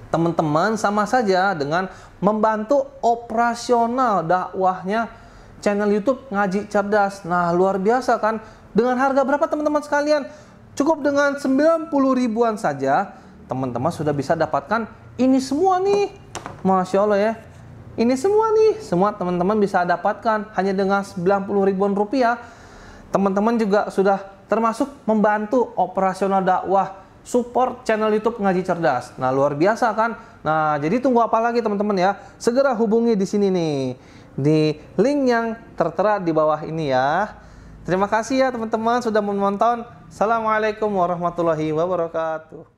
teman-teman sama saja dengan membantu operasional dakwahnya channel YouTube Ngaji Cerdas. Nah, luar biasa kan? Dengan harga berapa teman-teman sekalian? Cukup dengan 90 ribuan saja, teman-teman sudah bisa dapatkan ini semua nih. Masya Allah ya. Ini semua nih, semua teman-teman bisa dapatkan hanya dengan 90 ribuan rupiah. Teman-teman juga sudah termasuk membantu operasional dakwah, support channel YouTube Ngaji Cerdas. Nah, luar biasa kan? Nah, jadi tunggu apa lagi teman-teman ya? Segera hubungi di sini nih, di link yang tertera di bawah ini ya. Terima kasih ya teman-teman sudah menonton. Assalamualaikum warahmatullahi wabarakatuh.